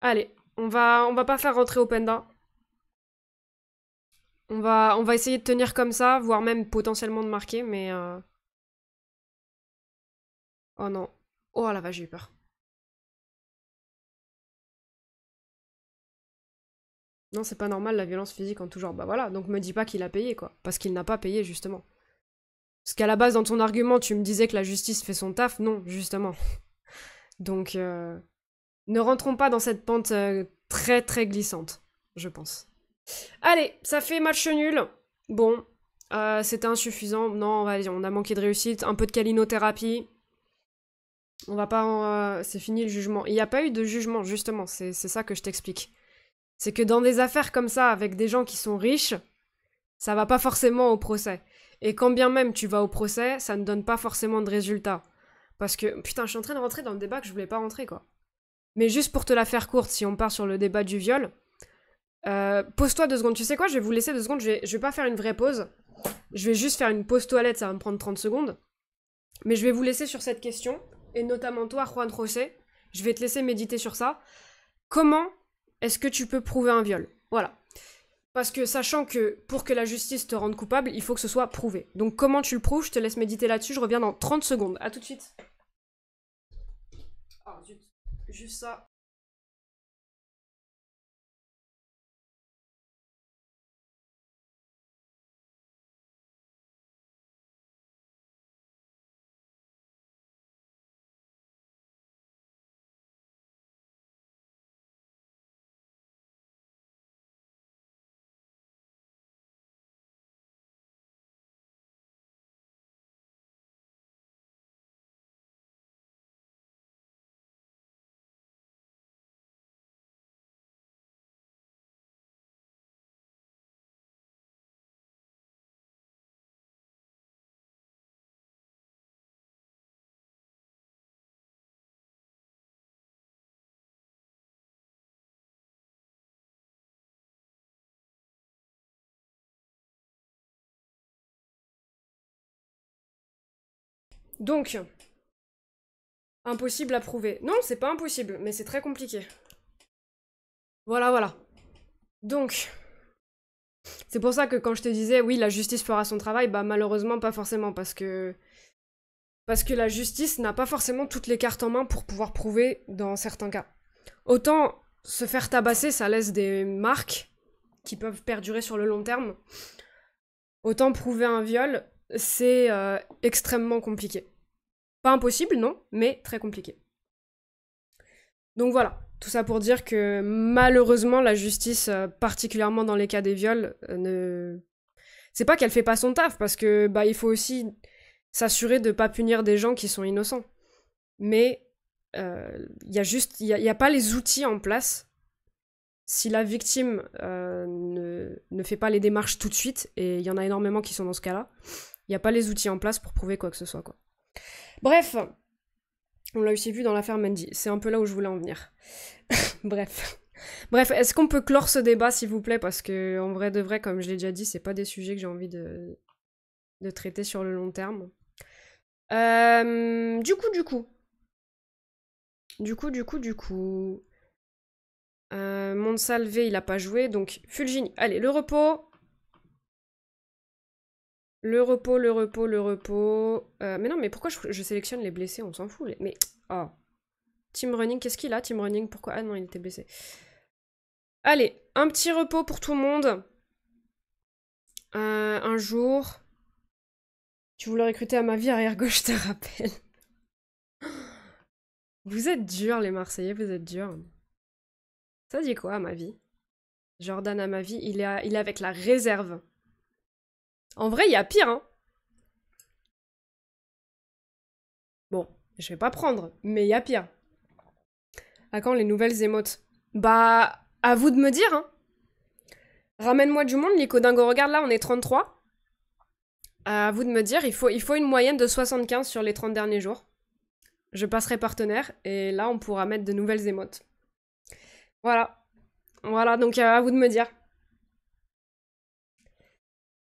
Allez, on va pas faire rentrer Openda. On va essayer de tenir comme ça, voire même potentiellement de marquer, mais... Oh non. Oh la vache, j'ai eu peur. Non, c'est pas normal la violence physique en tout genre. Bah voilà, donc me dis pas qu'il a payé, quoi. Parce qu'il n'a pas payé, justement. Parce qu'à la base, dans ton argument, tu me disais que la justice fait son taf. Non, justement. Donc, ne rentrons pas dans cette pente très très glissante, je pense. Allez, ça fait match nul. Bon, c'était insuffisant. Non, on a manqué de réussite. Un peu de calinothérapie. On va pas... c'est fini le jugement. Il n'y a pas eu de jugement, justement. C'est ça que je t'explique. C'est que dans des affaires comme ça, avec des gens qui sont riches, ça va pas forcément au procès. Et quand bien même tu vas au procès, ça ne donne pas forcément de résultat. Parce que, putain, je suis en train de rentrer dans le débat que je voulais pas rentrer, quoi. Mais juste pour te la faire courte, si on part sur le débat du viol, pose-toi 2 secondes. Tu sais quoi, je vais vous laisser 2 secondes, je vais pas faire une vraie pause. Je vais juste faire une pause toilette, ça va me prendre 30 secondes. Mais je vais vous laisser sur cette question, et notamment toi, Juan José, je vais te laisser méditer sur ça. Comment est-ce que tu peux prouver un viol? Voilà. Parce que sachant que pour que la justice te rende coupable, il faut que ce soit prouvé. Donc comment tu le prouves? Je te laisse méditer là-dessus, je reviens dans 30 secondes. À tout de suite. Ah zut, juste ça. Donc, impossible à prouver. Non, c'est pas impossible, mais c'est très compliqué. Voilà, voilà. Donc, c'est pour ça que quand je te disais, oui, la justice fera son travail, bah malheureusement pas forcément, parce que la justice n'a pas forcément toutes les cartes en main pour pouvoir prouver dans certains cas. Autant se faire tabasser, ça laisse des marques qui peuvent perdurer sur le long terme. Autant prouver un viol, c'est extrêmement compliqué. Pas impossible, non, mais très compliqué. Donc voilà, tout ça pour dire que malheureusement, la justice, particulièrement dans les cas des viols, ne... C'est pas qu'elle fait pas son taf, parce que bah il faut aussi s'assurer de pas punir des gens qui sont innocents. Mais il y a juste, il y a pas les outils en place. Si la victime ne fait pas les démarches tout de suite, et il y en a énormément qui sont dans ce cas-là, il n'y a pas les outils en place pour prouver quoi que ce soit, quoi. Bref, on l'a aussi vu dans l'affaire Mendy. C'est un peu là où je voulais en venir. Bref. Bref, est-ce qu'on peut clore ce débat, s'il vous plaît? Parce que, en vrai de vrai, comme je l'ai déjà dit, c'est pas des sujets que j'ai envie de traiter sur le long terme. Du coup. Monsalvé, il a pas joué, donc Fulgini. Allez, le repos. Le repos. Mais non, mais pourquoi je sélectionne les blessés? On s'en fout. Mais. Oh. Team Running, qu'est-ce qu'il a? Team Running, pourquoi? Ah non, il était blessé. Allez, un petit repos pour tout le monde. Un jour. Tu voulais recruter à ma vie arrière gauche, je te rappelle. Vous êtes durs, les Marseillais, vous êtes durs. Ça dit quoi, à ma vie? Jordan à ma vie, il est avec la réserve. En vrai, il y a pire, hein. Bon, je vais pas prendre, mais il y a pire. À quand les nouvelles émotes? Bah, à vous de me dire, hein. Ramène-moi du monde, Nico Dingo. Regarde là, on est 33. À vous de me dire, il faut une moyenne de 75 sur les 30 derniers jours. Je passerai partenaire, et là, on pourra mettre de nouvelles émotes. Voilà. Voilà, donc à vous de me dire.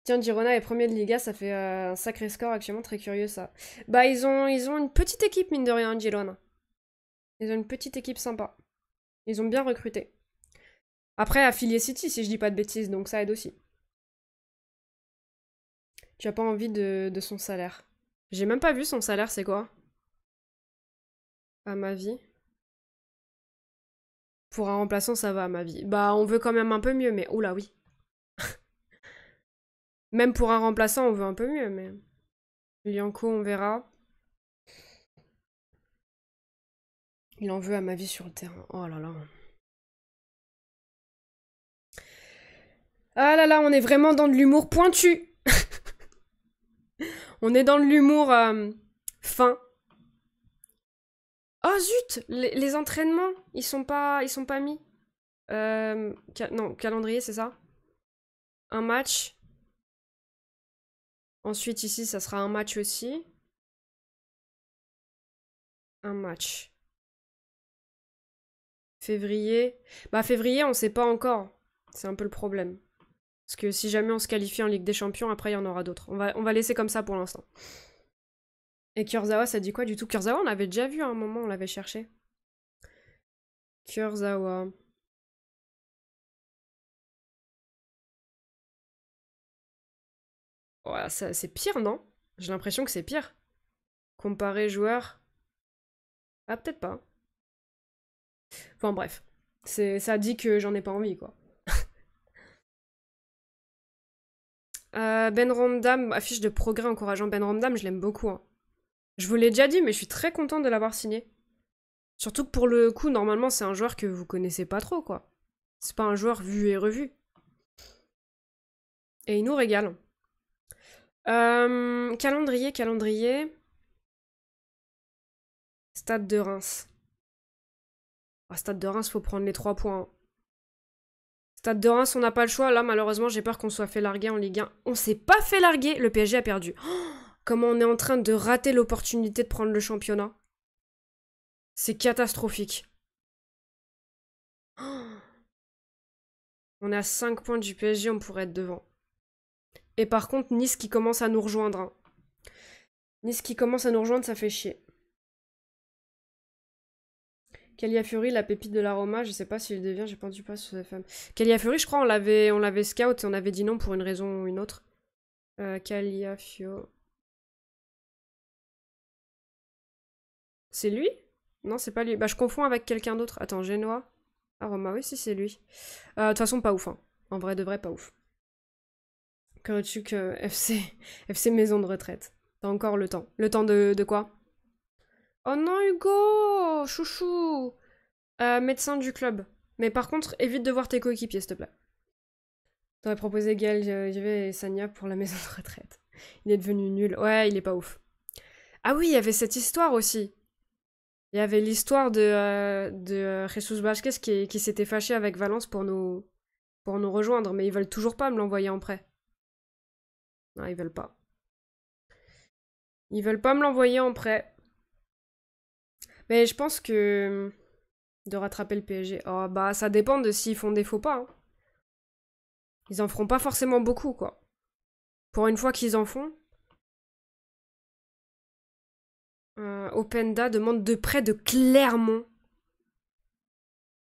Tiens, Girona est premier de Liga, ça fait un sacré score actuellement, très curieux ça. Bah, ils ont une petite équipe, mine de rien, Girona. Ils ont une petite équipe sympa. Ils ont bien recruté. Après, affilié City, si je dis pas de bêtises, donc ça aide aussi. Tu as pas envie de son salaire. J'ai même pas vu son salaire, c'est quoi? À ma vie. Pour un remplaçant, ça va à ma vie. Bah, on veut quand même un peu mieux, mais oula, oui. Même pour un remplaçant, on veut un peu mieux, mais. Lianco, on verra. Il en veut à ma vie sur le terrain. Oh là là. Ah là là, on est vraiment dans de l'humour pointu. On est dans de l'humour fin. Oh zut, les entraînements, ils sont pas mis. Non, calendrier, c'est ça? Un match. Ensuite, ici, ça sera un match aussi. Un match. Février. Bah, février, on sait pas encore. C'est un peu le problème. Parce que si jamais on se qualifie en Ligue des Champions, après, il y en aura d'autres. On va laisser comme ça pour l'instant. Et Kurzawa, ça dit quoi du tout? Kurzawa, on l'avait déjà vu à un moment, on l'avait cherché. Kurzawa. Ouais, c'est pire, non? J'ai l'impression que c'est pire. Comparer joueurs. Ah, peut-être pas. Enfin, bref. Ça dit que j'en ai pas envie, quoi. Ben Ramdam, affiche de progrès encourageant. Ben Ramdam, je l'aime beaucoup. Hein. Je vous l'ai déjà dit, mais je suis très contente de l'avoir signé. Surtout que pour le coup, normalement, c'est un joueur que vous connaissez pas trop, quoi. C'est pas un joueur vu et revu. Et il nous régale. Calendrier. Stade de Reims. Ah, Stade de Reims, faut prendre les 3 points. Hein. Stade de Reims, on n'a pas le choix. Là, malheureusement, j'ai peur qu'on soit fait larguer en Ligue 1. On s'est pas fait larguer, le PSG a perdu. Oh, comment on est en train de rater l'opportunité de prendre le championnat. C'est catastrophique. Oh, on est à 5 points du PSG, on pourrait être devant. Et par contre, Nice qui commence à nous rejoindre. Hein. Nice qui commence à nous rejoindre, ça fait chier. Caliafiori, la pépite de la Roma, je sais pas s'il devient, j'ai pas entendu pas sur FM. Caliafiori, je crois, on l'avait scout et on avait dit non pour une raison ou une autre. Caliafiori. C'est lui? Non, c'est pas lui. Bah, je confonds avec quelqu'un d'autre. Attends, Genoa. Ah, Roma, oui, si, c'est lui. De toute façon, pas ouf. Hein. En vrai, de vrai, pas ouf. Kurchuk, FC maison de retraite. T'as encore le temps. Le temps de quoi? Oh non, Hugo! Chouchou! Médecin du club. Mais par contre, évite de voir tes coéquipiers, s'il te plaît. T'aurais proposé Gaël et Sanya pour la maison de retraite. Il est devenu nul. Ouais, il est pas ouf. Ah oui, il y avait cette histoire aussi. Il y avait l'histoire de Jesus Vázquez qui s'était fâché avec Valence pour nous rejoindre, mais ils veulent toujours pas me l'envoyer en prêt. Non, ils veulent pas. Ils veulent pas me l'envoyer en prêt. Mais je pense que... De rattraper le PSG. Oh, bah, ça dépend de s'ils font des faux pas. Hein. Ils en feront pas forcément beaucoup, quoi. Pour une fois qu'ils en font. Openda demande de prêt de Clermont.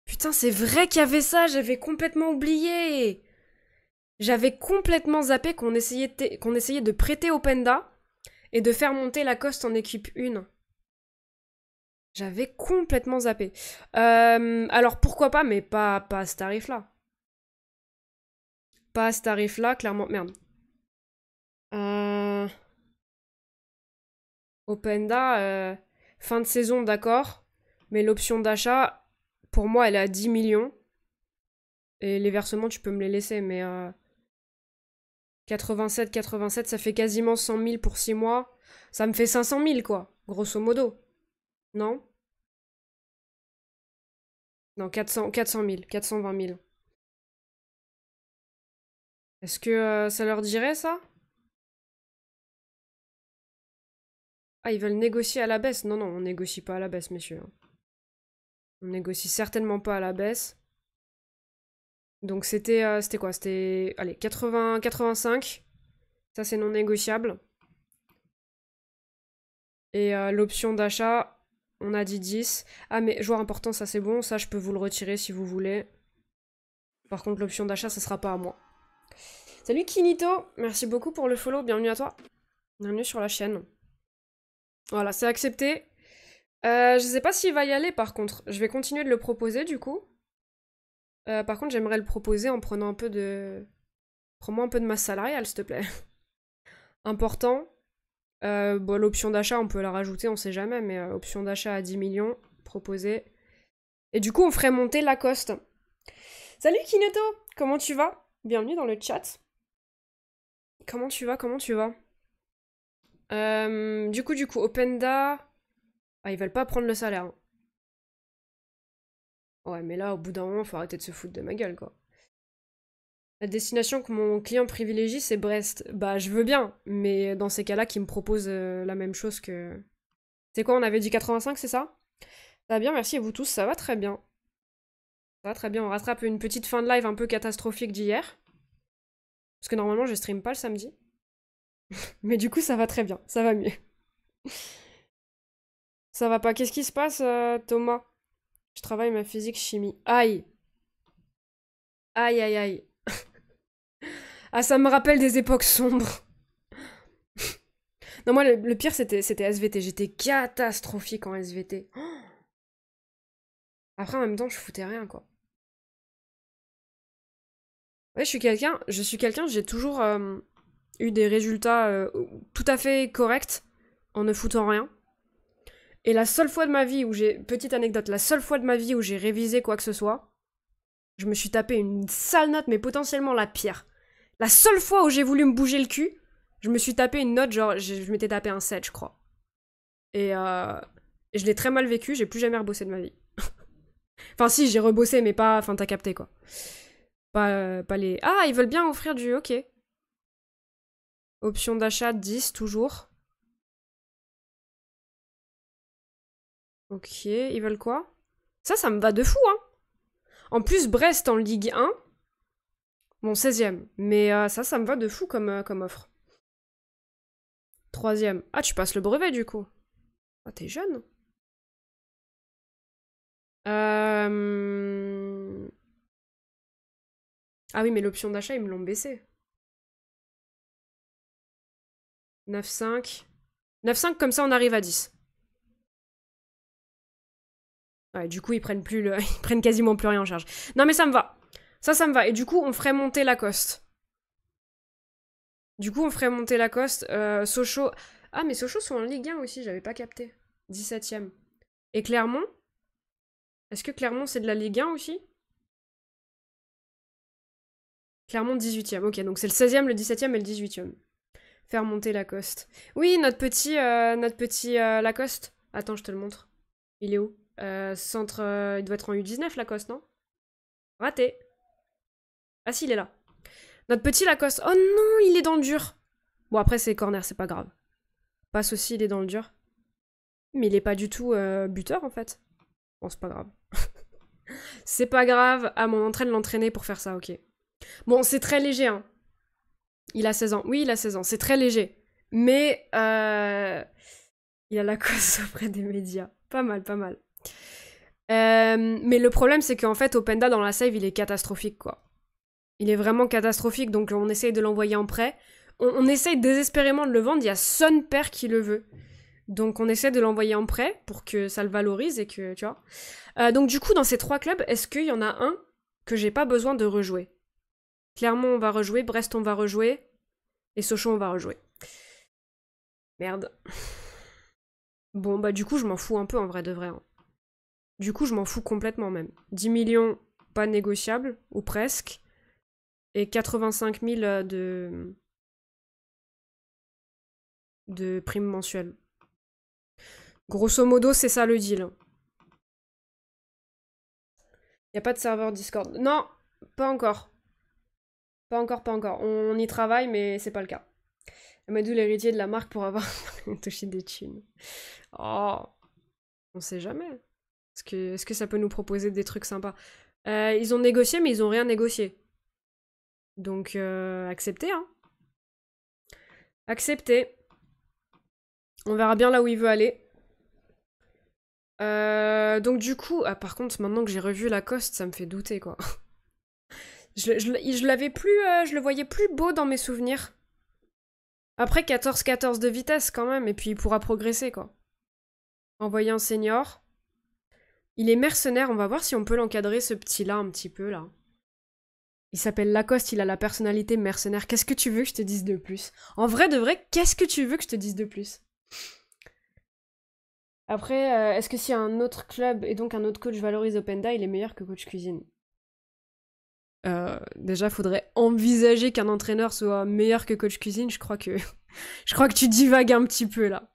Putain, c'est vrai qu'il y avait ça, j'avais complètement oublié. J'avais complètement zappé qu'on essayait de prêter Openda et de faire monter Lacoste en équipe 1. J'avais complètement zappé. Alors pourquoi pas, mais pas à ce tarif-là. Pas à ce tarif-là, clairement. Merde. Openda, fin de saison, d'accord. Mais l'option d'achat, pour moi, elle est à 10 millions. Et les versements, tu peux me les laisser, mais... 87, ça fait quasiment 100 000 pour 6 mois. Ça me fait 500 000, quoi, grosso modo. Non? Non, 400 000, 420 000. Est-ce que ça leur dirait, ça? Ah, ils veulent négocier à la baisse. Non, non, on négocie pas à la baisse, messieurs. On négocie certainement pas à la baisse. Donc c'était quoi? C'était, allez, 80, 85. Ça, c'est non négociable. Et l'option d'achat, on a dit 10. Ah, mais joueur important, ça c'est bon. Ça, je peux vous le retirer si vous voulez. Par contre, l'option d'achat, ça sera pas à moi. Salut Kinito, merci beaucoup pour le follow, bienvenue à toi. Bienvenue sur la chaîne. Voilà, c'est accepté. Je sais pas s'il va y aller par contre. Je vais continuer de le proposer du coup. Par contre, j'aimerais le proposer en prenant un peu de... Prends-moi un peu de masse salariale, s'il te plaît. Important. Bon, l'option d'achat, on peut la rajouter, on sait jamais, mais option d'achat à 10 millions, proposée. Et du coup, on ferait monter Lacoste. Salut Kineto, comment tu vas? Bienvenue dans le chat. Comment tu vas? Du coup, Openda... Ah, ils veulent pas prendre le salaire. Hein. Ouais, mais là, au bout d'un moment, faut arrêter de se foutre de ma gueule, quoi. La destination que mon client privilégie, c'est Brest. Bah, je veux bien, mais dans ces cas-là, qu'il me propose la même chose que... C'est quoi, on avait dit 85, c'est ça? Ça va bien, merci, et vous tous, ça va très bien. Ça va très bien, on rattrape une petite fin de live un peu catastrophique d'hier. Parce que normalement, je stream pas le samedi. Mais du coup, ça va très bien, ça va mieux. Ça va pas. Qu'est-ce qui se passe, Thomas? Je travaille ma physique chimie. Aïe. Aïe, aïe, aïe. Ah, ça me rappelle des époques sombres. Non, moi, le pire, c'était SVT. J'étais catastrophique en SVT. Après, en même temps, je foutais rien, quoi. Ouais, j'ai toujours eu des résultats tout à fait corrects en ne foutant rien. Et la seule fois de ma vie où petite anecdote, la seule fois de ma vie où j'ai révisé quoi que ce soit, je me suis tapé une sale note, mais potentiellement la pire. La seule fois où j'ai voulu me bouger le cul, je me suis tapé une note, genre, je m'étais tapé un 7, je crois. Et je l'ai très mal vécu, j'ai plus jamais rebossé de ma vie. Enfin, si, j'ai rebossé, mais pas. Enfin, t'as capté, quoi. Pas les. Ah, ils veulent bien offrir du. Ok. Option d'achat 10, toujours. Ok, ils veulent quoi? Ça me va de fou, hein. En plus, Brest en Ligue 1. Bon, 16ème. Mais ça me va de fou comme offre. 3ème. Ah, tu passes le brevet, du coup. Ah, t'es jeune. Ah oui, mais l'option d'achat, ils me l'ont baissé. 9,5. 9,5, comme ça, on arrive à 10. Ouais, du coup, ils prennent plus le... ils prennent quasiment plus rien en charge. Non, mais ça me va. Ça me va. Et du coup, on ferait monter Lacoste. Sochaux... Ah, mais Sochaux sont en Ligue 1 aussi, j'avais pas capté. 17ème. Et Clermont? Est-ce que Clermont, c'est de la Ligue 1 aussi? Clermont, 18ème. Ok, donc c'est le 16ème, le 17ème et le 18ème. Faire monter Lacoste. Oui, notre petit Lacoste. Attends, je te le montre. Il est où? Centre... il doit être en U19, Lacoste, non? Raté. Ah si, il est là. Notre petit Lacoste. Oh non, il est dans le dur. Bon, après, c'est corner, c'est pas grave. Passe aussi, il est dans le dur. Mais il est pas du tout buteur, en fait. Bon, c'est pas grave. C'est pas grave. Ah, mon entraîne l'entraîner pour faire ça, ok. Bon, c'est très léger, hein. Il a 16 ans. Oui, il a 16 ans. C'est très léger. Mais il a la cause auprès des médias. Pas mal, pas mal. Mais le problème, c'est qu'en fait, Openda, dans la save, il est catastrophique, quoi. Il est vraiment catastrophique, donc on essaye de l'envoyer en prêt. On essaye désespérément de le vendre, il y a Son Père qui le veut. Donc on essaie de l'envoyer en prêt pour que ça le valorise et que, tu vois. Donc du coup, dans ces 3 clubs, est-ce qu'il y en a un que j'ai pas besoin de rejouer? Clermont, on va rejouer, Brest, on va rejouer, et Sochaux, on va rejouer. Merde. Bon, bah du coup, je m'en fous un peu en vrai de vrai, hein. Du coup, je m'en fous complètement même. 10 millions, pas négociable, ou presque, et 85 000 de primes mensuelles. Grosso modo, c'est ça le deal. Y a pas de serveur Discord. Non, pas encore. Pas encore, pas encore. On y travaille, mais c'est pas le cas. Amadou, l'héritier de la marque pour avoir touché des thunes. Oh, on sait jamais. Est-ce que ça peut nous proposer des trucs sympas? Ils ont négocié, mais ils ont rien négocié. Donc, acceptez, hein. Acceptez. On verra bien là où il veut aller. Donc du coup, ah, par contre, maintenant que j'ai revu Lacoste, ça me fait douter, quoi. je l'avais plus, je le voyais plus beau dans mes souvenirs. Après 14-14 de vitesse quand même, et puis il pourra progresser, quoi. Envoyer un senior. Il est mercenaire, on va voir si on peut l'encadrer, ce petit-là, un petit peu, là. Il s'appelle Lacoste, il a la personnalité mercenaire. Qu'est-ce que tu veux que je te dise de plus? En vrai de vrai, qu'est-ce que tu veux que je te dise de plus? Après, est-ce que si un autre club et donc un autre coach valorise Openda, il est meilleur que coach cuisine? Déjà, faudrait envisager qu'un entraîneur soit meilleur que coach cuisine. Je crois que, je crois que tu divagues un petit peu là.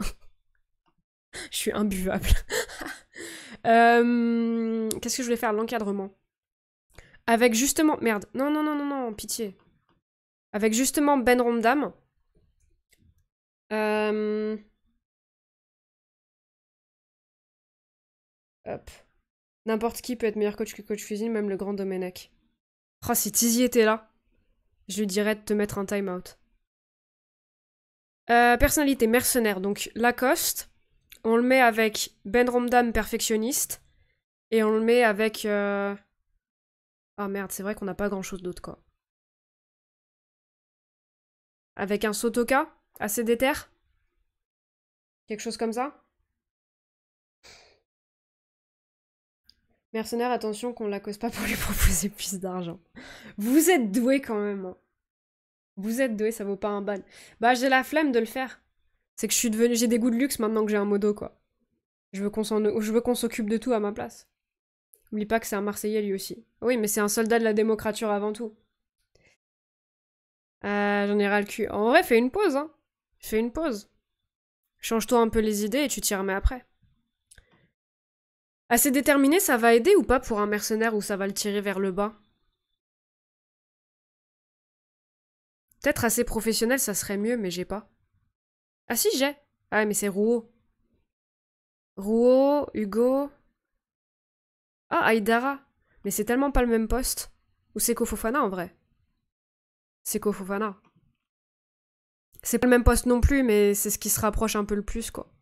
Je suis imbuvable. Qu'est-ce que je voulais faire? L'encadrement. Avec justement, merde. Non, non, non, non, non, pitié. Avec justement Ben Rondam. Hop. N'importe qui peut être meilleur coach que coach cuisine, même le grand Domenech. Oh, si Tizi était là, je lui dirais de te mettre un time-out. Personnalité, mercenaire. Donc, Lacoste, on le met avec Ben Romdam, perfectionniste. Et on le met avec... Ah merde, c'est vrai qu'on n'a pas grand-chose d'autre, quoi. Avec un Sotoka, assez déter. Quelque chose comme ça. Mercenaire, attention qu'on la cause pas pour lui proposer plus d'argent. Vous êtes doué quand même. Hein. Vous êtes doué, ça vaut pas un bal. Bah j'ai la flemme de le faire. C'est que je suis devenue, j'ai des goûts de luxe maintenant que j'ai un modo quoi. Je veux qu'on s'occupe de tout à ma place. Oublie pas que c'est un Marseillais lui aussi. Oui, mais c'est un soldat de la démocrature avant tout. J'en ai ras le cul. En vrai, fais une pause, hein. Fais une pause. Change-toi un peu les idées et tu t'y remets après. Assez déterminé, ça va aider ou pas pour un mercenaire ou ça va le tirer vers le bas? Peut-être assez professionnel, ça serait mieux, mais j'ai pas. Ah si, j'ai. Ah mais c'est Rouault. Rouault, Hugo... Ah, Aïdara. Mais c'est tellement pas le même poste. Ou c'est Fofana en vrai. C'est Fofana. C'est pas le même poste non plus, mais c'est ce qui se rapproche un peu le plus, quoi.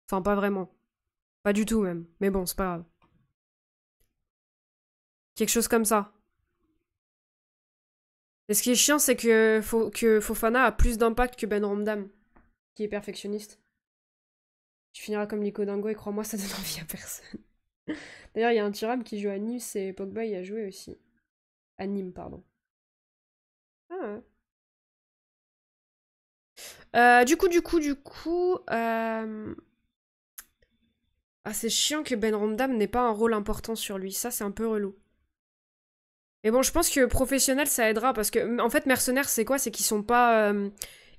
Enfin, pas vraiment. Pas du tout, même. Mais bon, c'est pas grave. Quelque chose comme ça. Et ce qui est chiant, c'est que Fofana a plus d'impact que Ben Romdam, qui est perfectionniste. Tu finiras comme Nico Dingo et crois-moi, ça donne envie à personne. D'ailleurs, il y a un Thuram qui joue à Nice et Pogba y a joué aussi. À Nîmes, pardon. Ah ouais. Du coup... Ah, c'est chiant que Ben Romdam n'ait pas un rôle important sur lui. Ça, c'est un peu relou. Mais bon, je pense que professionnel, ça aidera parce que, en fait, mercenaires, c'est quoi? C'est qu'ils sont pas,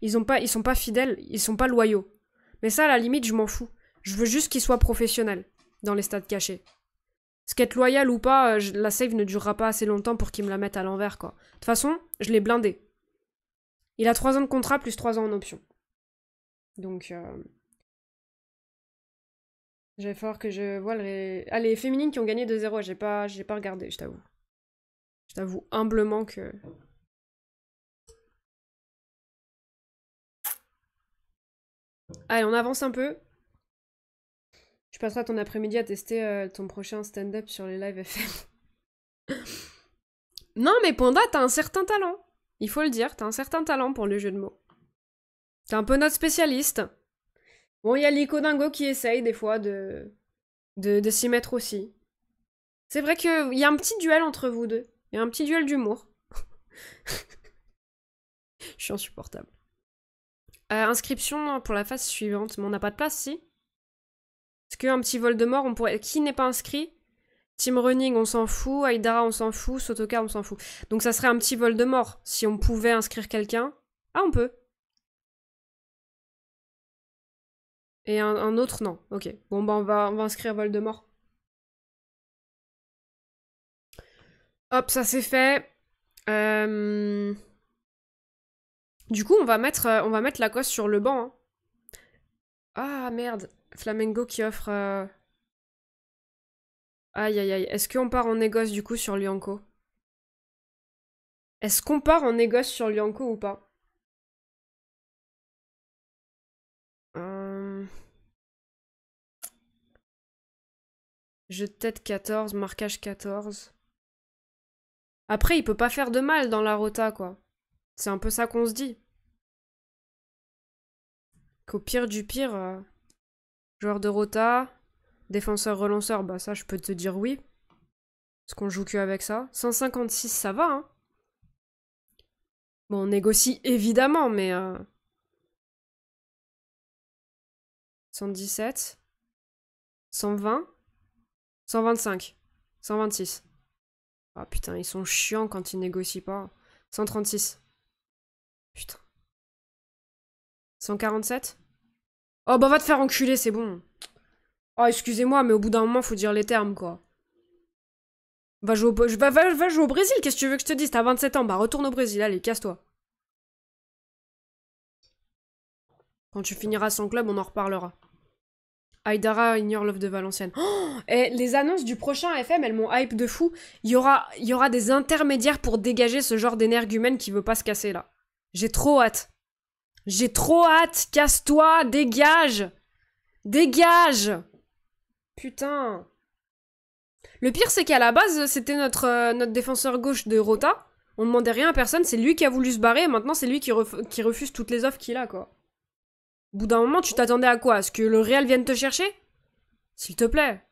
ils sont pas fidèles, ils sont pas loyaux. Mais ça, à la limite, je m'en fous. Je veux juste qu'ils soient professionnels dans les stades cachés. Parce qu'être loyal ou pas, la save ne durera pas assez longtemps pour qu'ils me la mettent à l'envers, quoi. De toute façon, je l'ai blindé. Il a 3 ans de contrat plus 3 ans en option. Donc, il va falloir que je voie le... Ah, les féminines qui ont gagné 2-0, j'ai pas regardé, je t'avoue. Je t'avoue humblement que... Allez, on avance un peu. Tu passeras ton après-midi à tester ton prochain stand-up sur les live FM. Non, mais Panda, t'as un certain talent. Il faut le dire, t'as un certain talent pour le jeu de mots. T'es un peu notre spécialiste. Bon, il y a Lico Dingo qui essaye des fois de s'y mettre aussi. C'est vrai qu'il y a un petit duel entre vous deux. Il y a un petit duel d'humour. Je suis insupportable. Inscription pour la phase suivante. Mais on n'a pas de place, si? Est-ce qu'un petit Voldemort, on pourrait... Qui n'est pas inscrit? Team Running, on s'en fout. Aïdara, on s'en fout. Sotoka, on s'en fout. Donc ça serait un petit Voldemort. Si on pouvait inscrire quelqu'un. Ah, on peut. Et un autre, non. Ok. Bon, bah, on va inscrire Voldemort. Hop, ça c'est fait. Du coup, on va mettre Lacoste sur le banc. Hein. Ah, merde. Flamengo qui offre... Aïe, aïe, aïe. Est-ce qu'on part en négoce, du coup, sur Lianco? Est-ce qu'on part en négoce sur Lianco ou pas? Jeu de tête 14, marquage 14. Après, il peut pas faire de mal dans la rota, quoi. C'est un peu ça qu'on se dit. Qu'au pire du pire, joueur de rota, défenseur relanceur, bah ça je peux te dire oui. Parce qu'on joue que avec ça. 156, ça va, hein. Bon, on négocie évidemment, mais... 117. 120. 125. 126. Ah putain, ils sont chiants quand ils négocient pas. 136. Putain. 147. Oh bah va te faire enculer, c'est bon. Oh excusez-moi, mais au bout d'un moment, faut dire les termes, quoi. Va jouer au Brésil, qu'est-ce que tu veux que je te dise? T'as 27 ans, bah retourne au Brésil, allez, casse-toi. Quand tu finiras son club, on en reparlera. Aïdara ignore l'offre de Valenciennes. Oh, et les annonces du prochain FM, elles m'ont hype de fou. Il y aura des intermédiaires pour dégager ce genre d'énergumène qui veut pas se casser, là. J'ai trop hâte. J'ai trop hâte. Casse-toi, dégage. Dégage. Putain. Le pire, c'est qu'à la base, c'était notre défenseur gauche de Rota. On demandait rien à personne, c'est lui qui a voulu se barrer, et maintenant c'est lui qui refuse toutes les offres qu'il a, quoi. Au bout d'un moment, tu t'attendais à quoi? À ce que le Real vienne te chercher? S'il te plaît.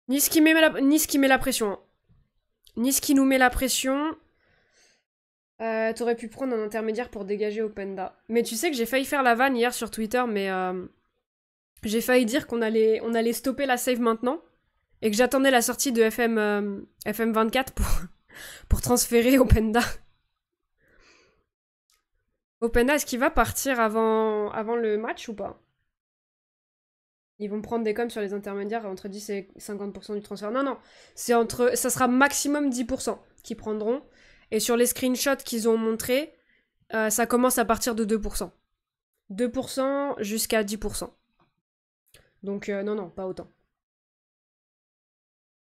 Nice qui met la pression. Nice qui nous met la pression. T'aurais pu prendre un intermédiaire pour dégager Openda. Mais tu sais que j'ai failli faire la vanne hier sur Twitter, mais j'ai failli dire qu'on allait stopper la save maintenant. Et que j'attendais la sortie de FM24 pour transférer Openda. Openda, est-ce qu'il va partir avant le match ou pas? Ils vont prendre des coms sur les intermédiaires entre 10 et 50% du transfert. Non, ça sera maximum 10% qu'ils prendront. Et sur les screenshots qu'ils ont montrés, ça commence à partir de 2%. 2% jusqu'à 10%. Donc non, pas autant.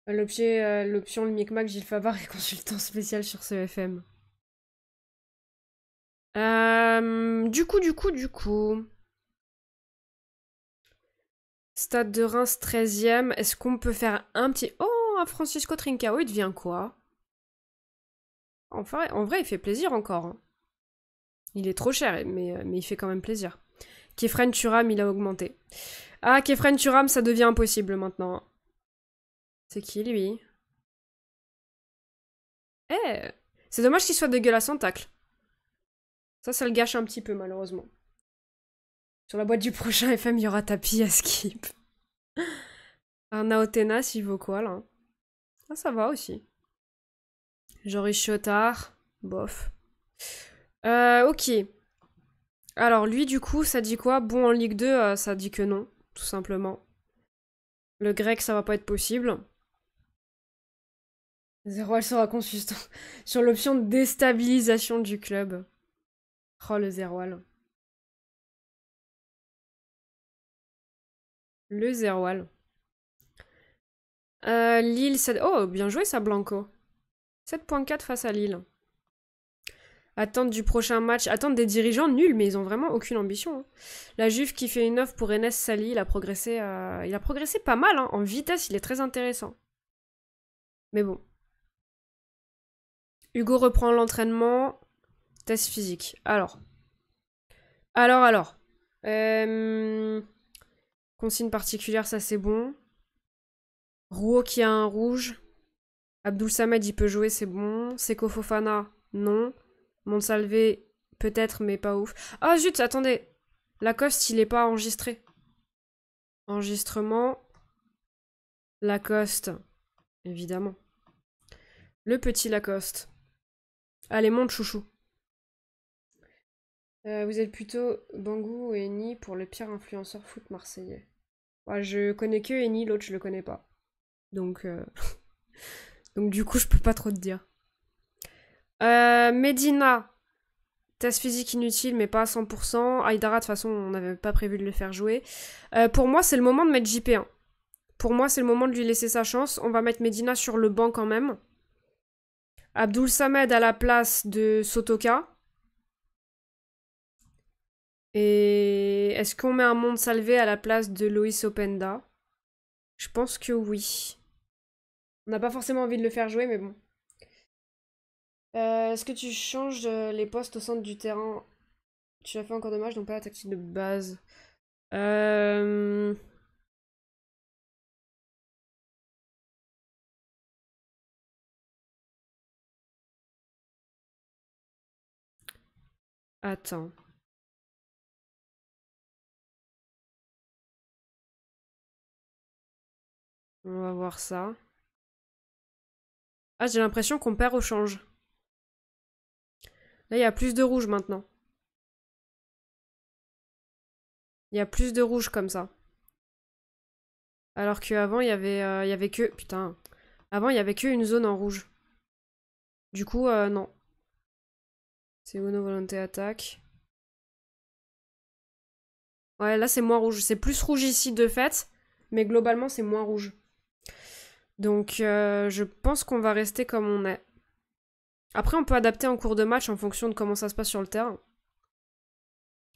L'option le micmac Gilles Favard est consultant spécial sur ce FM. Du coup. Stade de Reims 13ème. Est-ce qu'on peut faire un petit... Oh, Francisco Trincao, il devient quoi? En vrai, il fait plaisir encore. Hein. Il est trop cher, mais il fait quand même plaisir. Kefren Turam, il a augmenté. Ah, Kefren Turam, ça devient impossible maintenant. C'est qui, lui? Eh, c'est dommage qu'il soit dégueulasse en tacle. Ça le gâche un petit peu, malheureusement. Sur la boîte du prochain FM, il y aura tapis à skip. Un Aotenas, il vaut quoi, là? Ah, ça va aussi. Joris Chotard, bof. Ok. Alors, lui, du coup, ça dit quoi? Bon, en Ligue 2, ça dit que non, tout simplement. Le grec, ça va pas être possible. Zeroual sera consistant sur l'option de déstabilisation du club. Oh, le Zeroual. Le Zeroual. Lille, 7... Oh, bien joué ça, Blanco. 7.4 face à Lille. Attente du prochain match. Attente des dirigeants, nuls, mais ils ont vraiment aucune ambition. Hein. La Juve qui fait une offre pour Enes Sali, il a progressé pas mal. Hein. En vitesse, il est très intéressant. Mais bon. Hugo reprend l'entraînement. Test physique. Alors. Consigne particulière, ça c'est bon. Rouault qui a un rouge. Abdoul Samed, il peut jouer, c'est bon. Seko Fofana, non. Monsalvé, peut-être, mais pas ouf. Ah zut, attendez. Lacoste, il est pas enregistré. Enregistrement. Lacoste. Évidemment. Le petit Lacoste. Allez, monte, chouchou. Vous êtes plutôt Bangou ou Eni pour le pire influenceur foot marseillais. Ouais, je connais que Eni, l'autre je le connais pas. Donc, donc du coup, je peux pas trop te dire. Medina. Test physique inutile, mais pas à 100%. Aïdara, de toute façon, on n'avait pas prévu de le faire jouer. Pour moi, c'est le moment de mettre JP1. Pour moi, c'est le moment de lui laisser sa chance. On va mettre Medina sur le banc quand même. Abdoul Samed à la place de Sotoka. Et est-ce qu'on met un monde salvé à la place de Loïs Openda? Je pense que oui. On n'a pas forcément envie de le faire jouer, mais bon. Est-ce que tu changes les postes au centre du terrain? Tu as fait encore dommage, donc pas la tactique de base. Attends. On va voir ça. Ah, j'ai l'impression qu'on perd au change. Là, il y a plus de rouge maintenant. Il y a plus de rouge comme ça. Alors qu'avant, il y avait que... Putain. Avant, il y avait que une zone en rouge. Du coup, non. C'est Uno Volonté attaque. Ouais, là c'est moins rouge. C'est plus rouge ici de fait, mais globalement c'est moins rouge. Donc je pense qu'on va rester comme on est. Après on peut adapter en cours de match en fonction de comment ça se passe sur le terrain.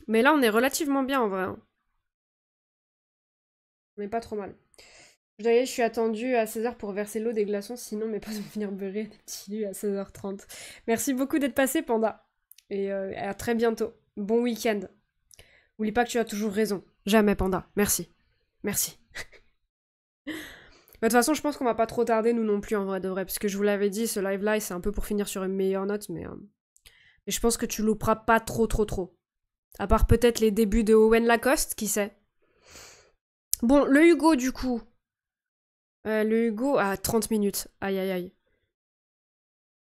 Mais là on est relativement bien en vrai. Hein. On est pas trop mal. D'ailleurs, je suis attendue à 16h pour verser l'eau des glaçons, sinon mes potes vont venir beurrer des petits lus à 16h30. Merci beaucoup d'être passé, Panda. Et à très bientôt. Bon week-end. Oublie pas que tu as toujours raison. Jamais, Panda. Merci. Merci. De toute façon, je pense qu'on va pas trop tarder, nous non plus, en vrai de vrai. Parce que je vous l'avais dit, ce live-là, c'est un peu pour finir sur une meilleure note, mais je pense que tu louperas pas trop. À part peut-être les débuts de Owen Lacoste, qui sait. Bon, le Hugo, du coup. Le Hugo à 30 minutes. Aïe, aïe, aïe.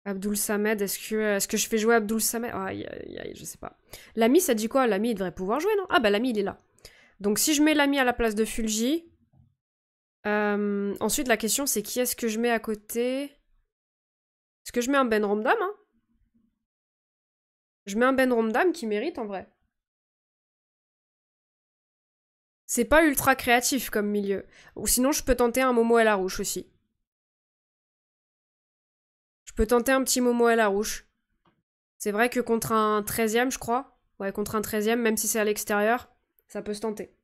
Abdul Samed, est-ce que je fais jouer Abdul Samed? Aïe, aïe, aïe, je sais pas. L'ami, ça dit quoi? L'ami, il devrait pouvoir jouer, non? Ah bah l'ami, il est là. Donc si je mets l'ami à la place de Fulgi... ensuite, la question, c'est qui est-ce que je mets à côté? Est-ce que je mets un Ben Romdam, hein? Je mets un Ben Romdam qui mérite, en vrai. C'est pas ultra créatif comme milieu. Ou sinon, je peux tenter un Momo El Arouche aussi. Je peux tenter un petit Momo El Arouche. C'est vrai que contre un 13ème, je crois. Ouais, contre un 13ème, même si c'est à l'extérieur, ça peut se tenter.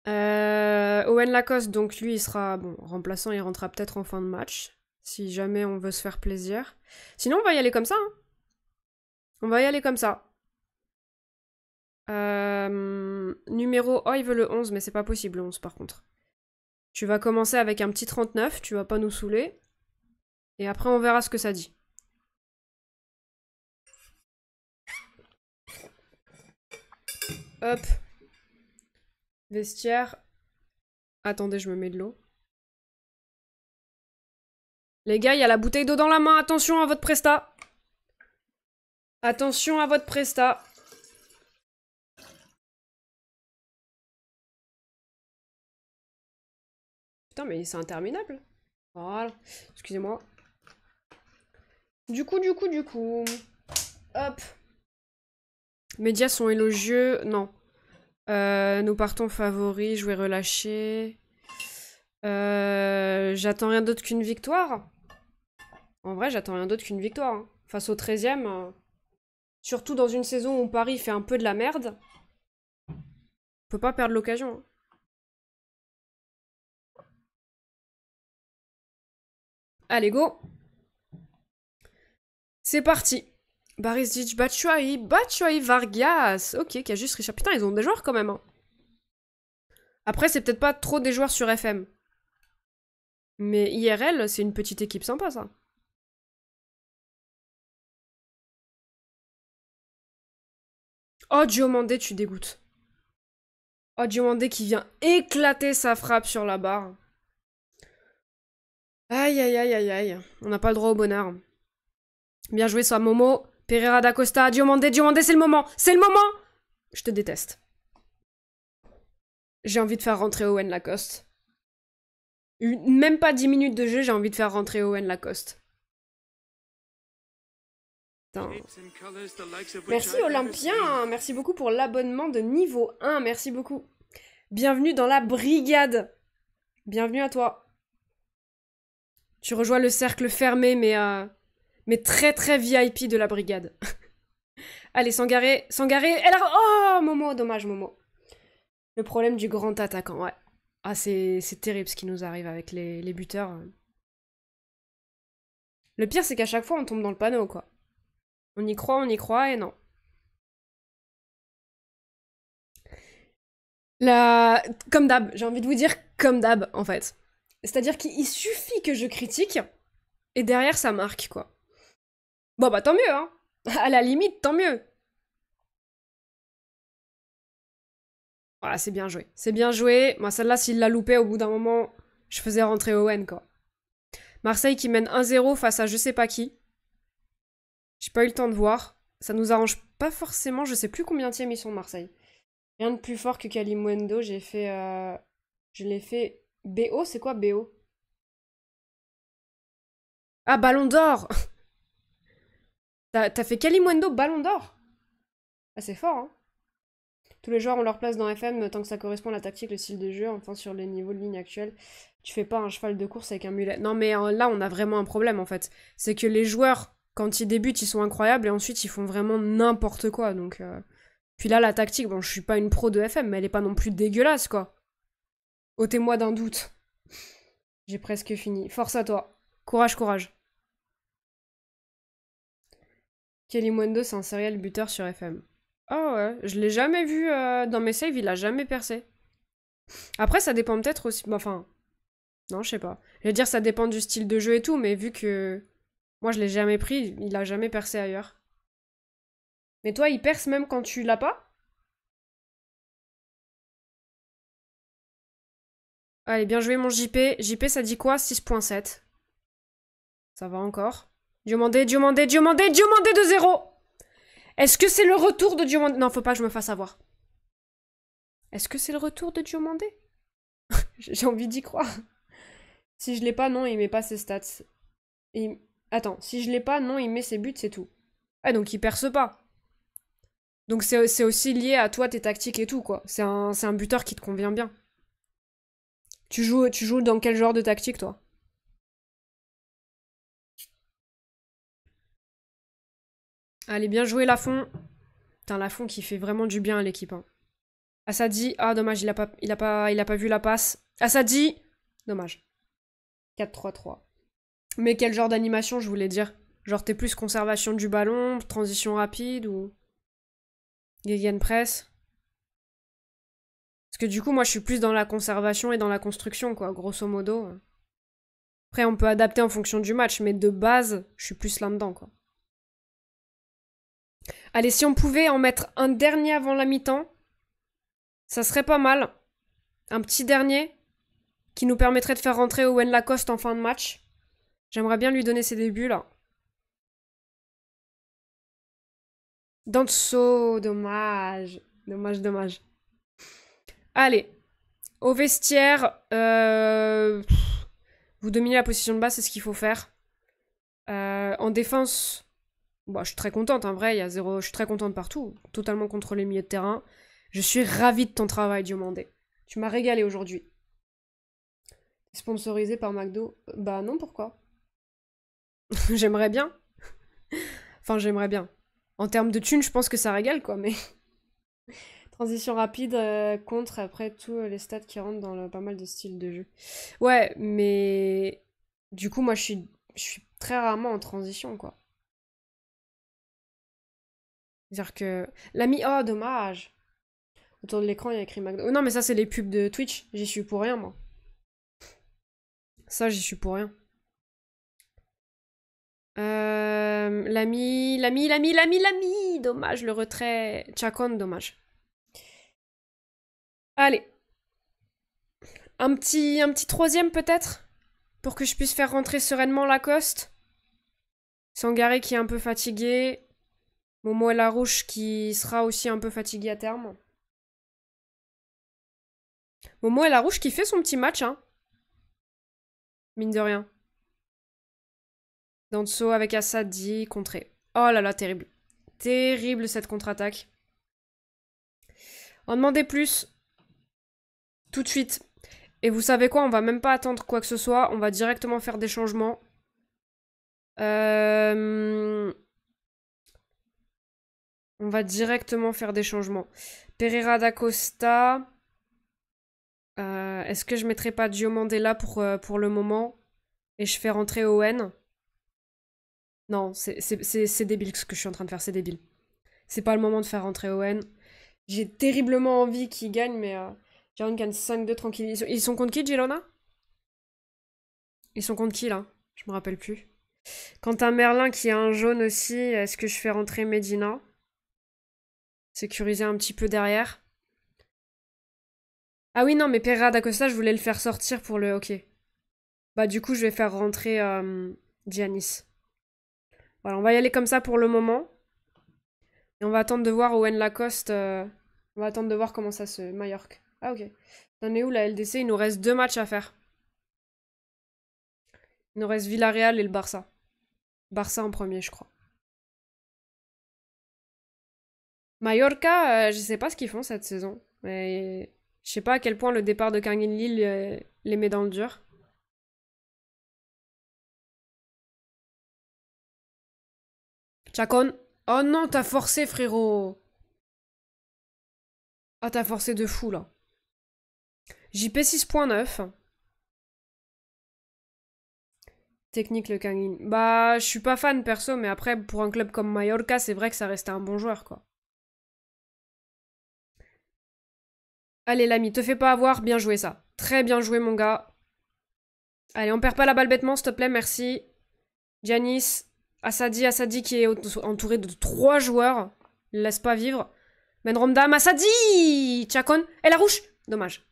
Owen Lacoste, donc lui, il sera... Bon, remplaçant, il rentrera peut-être en fin de match. Si jamais on veut se faire plaisir. Sinon, on va y aller comme ça. Hein. On va y aller comme ça. Numéro... Oh, il veut le 11, mais c'est pas possible, le 11, par contre. Tu vas commencer avec un petit 39, tu vas pas nous saouler. Et après, on verra ce que ça dit. Hop. Vestiaire. Attendez, je me mets de l'eau. Les gars, il y a la bouteille d'eau dans la main. Attention à votre presta. Attention à votre presta. Putain, mais c'est interminable. Voilà. Excusez-moi. Du coup. Hop. Médias sont élogieux. Non. Nous partons favoris. Je vais relâcher. J'attends rien d'autre qu'une victoire. En vrai, j'attends rien d'autre qu'une victoire. Hein. Face au 13ème. Surtout dans une saison où Paris fait un peu de la merde. On peut pas perdre l'occasion. Hein. Allez, go. C'est parti. Barisic, Batshuayi, Vargas. Ok, qui a juste Richard. Putain, ils ont des joueurs quand même. Hein. Après, c'est peut-être pas trop des joueurs sur FM. Mais IRL, c'est une petite équipe sympa, ça. Oh, Diomandé, tu dégoûtes. Oh, Diomandé qui vient éclater sa frappe sur la barre. Aïe, aïe, aïe, aïe, aïe. On n'a pas le droit au bonheur. Bien joué, ça, Momo. Pereira da Costa. Diomandé, c'est le moment. C'est le moment. Je te déteste. J'ai envie de faire rentrer Owen Lacoste. Même pas 10 minutes de jeu, j'ai envie de faire rentrer Owen Lacoste. Putain. Merci Olympien, merci beaucoup pour l'abonnement de niveau 1, merci beaucoup. Bienvenue dans la brigade. Bienvenue à toi. Tu rejoins le cercle fermé, mais très très VIP de la brigade. Allez, Sangaré, elle a... Oh, Momo, dommage Momo. Le problème du grand attaquant, ouais. Ah, c'est terrible ce qui nous arrive avec les buteurs. Le pire, c'est qu'à chaque fois, on tombe dans le panneau, quoi. On y croit, et non. Comme d'hab, j'ai envie de vous dire comme d'hab, en fait. C'est-à-dire qu'il suffit que je critique, et derrière, ça marque, quoi. Bon, bah tant mieux, hein. À la limite, tant mieux. Voilà, c'est bien joué. C'est bien joué. Moi, celle-là, s'il l'a loupé, au bout d'un moment, je faisais rentrer Owen, quoi. Marseille qui mène 1-0 face à je sais pas qui. J'ai pas eu le temps de voir. Ça nous arrange pas forcément. Je sais plus combien ils sont de Marseille. Rien de plus fort que Kalimundo. J'ai fait... Je l'ai fait... BO, c'est quoi BO? Ah, Ballon d'Or. T'as fait Kalimundo Ballon d'Or. Ah, c'est fort, hein. Tous les joueurs ont leur place dans FM tant que ça correspond à la tactique, le style de jeu. Enfin, sur les niveaux de ligne actuels, tu fais pas un cheval de course avec un mulet. Non, mais là, on a vraiment un problème en fait. C'est que les joueurs, quand ils débutent, ils sont incroyables et ensuite ils font vraiment n'importe quoi. Donc, puis là, la tactique, bon, je suis pas une pro de FM, mais elle est pas non plus dégueulasse quoi. Ôtez-moi d'un doute. J'ai presque fini. Force à toi. Courage, courage. Kelly Mwendo, c'est un serial buteur sur FM. Ah ouais, je l'ai jamais vu dans mes saves, il a jamais percé. Après, ça dépend peut-être aussi. Enfin, non, je sais pas. Je vais dire, ça dépend du style de jeu et tout, mais vu que moi je l'ai jamais pris, il a jamais percé ailleurs. Mais toi, il perce même quand tu l'as pas? Allez, bien joué mon JP. JP, ça dit quoi? 6.7. Ça va encore. Diomandé, Diomandé, Diomandé, Diomandé de 0. Est-ce que c'est le retour de Diomandé? Non, faut pas que je me fasse avoir. Est-ce que c'est le retour de Diomandé? J'ai envie d'y croire. Si je l'ai pas, non, il met pas ses stats. Et... Attends, si je l'ai pas, non, il met ses buts, c'est tout. Ah, donc il perce pas. Donc c'est aussi lié à toi, tes tactiques et tout, quoi. C'est un buteur qui te convient bien. Tu joues dans quel genre de tactique, toi? Allez, bien joué, Lafont. Putain, Lafont qui fait vraiment du bien à l'équipe. Hein. Assadi, ah dommage, il a pas vu la passe. Assadi, dommage. 4-3-3. Mais quel genre d'animation, je voulais dire? Genre, t'es plus conservation du ballon, transition rapide ou... Gegenpress? Parce que du coup, moi, je suis plus dans la conservation et dans la construction, quoi, grosso modo. Après, on peut adapter en fonction du match, mais de base, je suis plus là-dedans, quoi. Allez, si on pouvait en mettre un dernier avant la mi-temps, ça serait pas mal. Un petit dernier qui nous permettrait de faire rentrer Owen Lacoste en fin de match. J'aimerais bien lui donner ses débuts, là. Danso, dommage. Dommage, dommage. Allez, au vestiaire, vous dominez la position de base, c'est ce qu'il faut faire. En défense, bon, je suis très contente, en vrai, il y a zéro... Je suis très contente partout, totalement contrôlé milieu de terrain. Je suis ravie de ton travail, Diomandé. Tu m'as régalé aujourd'hui. Sponsorisé par McDo? Bah non, pourquoi? J'aimerais bien. Enfin, j'aimerais bien. En termes de thunes, je pense que ça régale, quoi, mais... Transition rapide contre, après, tous les stats qui rentrent dans pas mal de styles de jeu. Ouais, mais... Du coup, moi, je suis très rarement en transition, quoi. C'est-à-dire que... L'ami... Oh, dommage. Autour de l'écran, il y a écrit McDo. Oh, non, mais ça, c'est les pubs de Twitch. J'y suis pour rien, moi. Ça, j'y suis pour rien. L'ami. Dommage, le retrait. Chacon, dommage. Allez. Un petit troisième, peut-être? Pour que je puisse faire rentrer sereinement Lacoste. Sangaré qui est un peu fatigué. Momo et Larouche qui sera aussi un peu fatigué à terme. Momo et Larouche qui fait son petit match, hein. Mine de rien. Danso avec Assadi, contré. Oh là là, terrible. Terrible cette contre-attaque. En demandez plus. Tout de suite. Et vous savez quoi, on va même pas attendre quoi que ce soit. On va directement faire des changements. On va directement faire des changements. Pereira da Costa. Est-ce que je mettrai pas Diomandé là pour le moment? Et je fais rentrer Owen? Non, c'est débile ce que je suis en train de faire, c'est débile. C'est pas le moment de faire rentrer Owen. J'ai terriblement envie qu'il gagne, mais Girona gagne 5-2 tranquille. Ils sont contre qui, Girona? Ils sont contre qui, là? Je me rappelle plus. Quant à Merlin qui a un jaune aussi, est-ce que je fais rentrer Medina? Sécuriser un petit peu derrière. Ah oui, non, mais Pereira d'Acosta, je voulais le faire sortir pour le... Ok. Bah du coup, je vais faire rentrer Giannis. Voilà, on va y aller comme ça pour le moment. Et on va attendre de voir Owen Lacoste. On va attendre de voir comment ça se... Majorque. Ah ok. T'en es où la LDC? Il nous reste 2 matchs à faire. Il nous reste Villarreal et le Barça. Barça en premier, je crois. Mallorca, je sais pas ce qu'ils font cette saison. Mais je sais pas à quel point le départ de Kangin Lille les met dans le dur. Chacon. Oh non, t'as forcé, frérot. Ah, t'as forcé de fou, là. JP 6.9. Technique, le Kangin. Bah, je suis pas fan, perso, mais après, pour un club comme Mallorca, c'est vrai que ça restait un bon joueur, quoi. Allez, l'ami, te fais pas avoir. Bien joué, ça. Très bien joué, mon gars. Allez, on perd pas la balle bêtement, s'il te plaît, merci. Giannis. Assadi qui est entouré de 3 joueurs. Il laisse pas vivre. Ben Romdam, Assadi Chacon. Et la rouge. Dommage.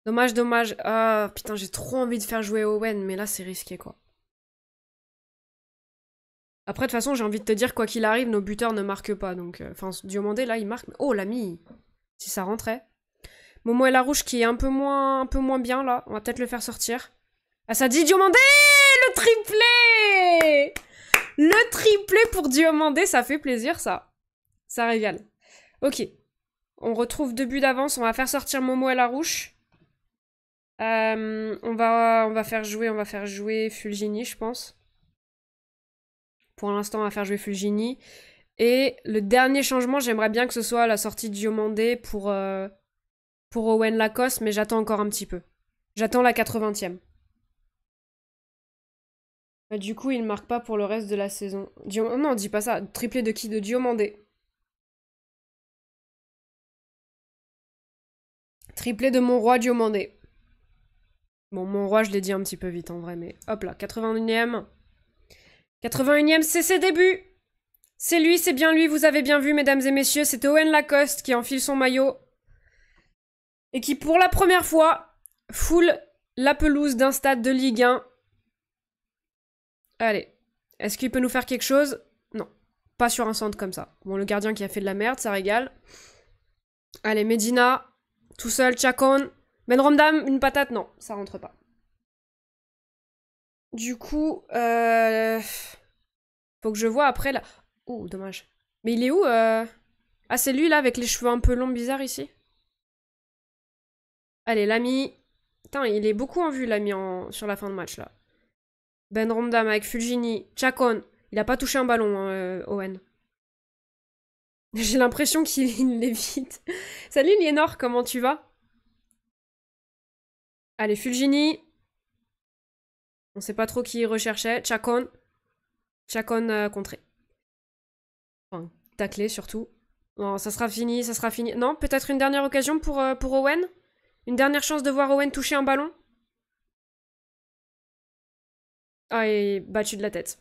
Dommage. Ah, putain, j'ai trop envie de faire jouer Owen, mais là, c'est risqué, quoi. Après, de toute façon, j'ai envie de te dire, quoi qu'il arrive, nos buteurs ne marquent pas. Donc, enfin, Diomandé, là, il marque. Oh, l'ami. Si ça rentrait. Momo et la rouge qui est un peu moins bien, là. On va peut-être le faire sortir. Assadi, Diomandé. Le triplé. Le triplé pour Diomandé, ça fait plaisir, ça. Ça régale. Ok. On retrouve 2 buts d'avance. On va faire sortir Momo et Larouche. On va faire jouer Fulgini, je pense. Pour l'instant, on va faire jouer Fulgini. Et le dernier changement, j'aimerais bien que ce soit la sortie de Diomandé pour Owen Lacoste, mais j'attends encore un petit peu. J'attends la 80e. Du coup, il ne marque pas pour le reste de la saison. Non, dis pas ça. Triplé de qui? De Diomandé. Triplé de mon roi Diomandé. Bon, mon roi, je l'ai dit un petit peu vite en vrai, mais hop là, 81e. 81e, c'est ses débuts. C'est lui, c'est bien lui, vous avez bien vu, mesdames et messieurs. C'était Owen Lacoste qui enfile son maillot. Et qui, pour la première fois, foule la pelouse d'un stade de Ligue 1. Allez. Est-ce qu'il peut nous faire quelque chose? Non. Pas sur un centre comme ça. Bon, le gardien qui a fait de la merde, ça régale. Allez, Medina. Tout seul, Chacon. Ben Romdam, une patate? Non, ça rentre pas. Du coup, faut que je vois après là. Oh, dommage. Mais il est où Ah, c'est lui là avec les cheveux un peu longs bizarres ici. Allez, l'ami. Putain, il est beaucoup en vue l'ami sur la fin de match là. Ben Romdam avec Fulgini. Chacon. Il a pas touché un ballon, Owen. J'ai l'impression qu'il l'évite. Salut Liénor, comment tu vas? Allez, Fulgini. On sait pas trop qui il recherchait. Chacon. Chacon contré. Enfin, taclé surtout. Non, ça sera fini, ça sera fini. Non, peut-être une dernière occasion pour Owen? Une dernière chance de voir Owen toucher un ballon? Ah, et battu de la tête.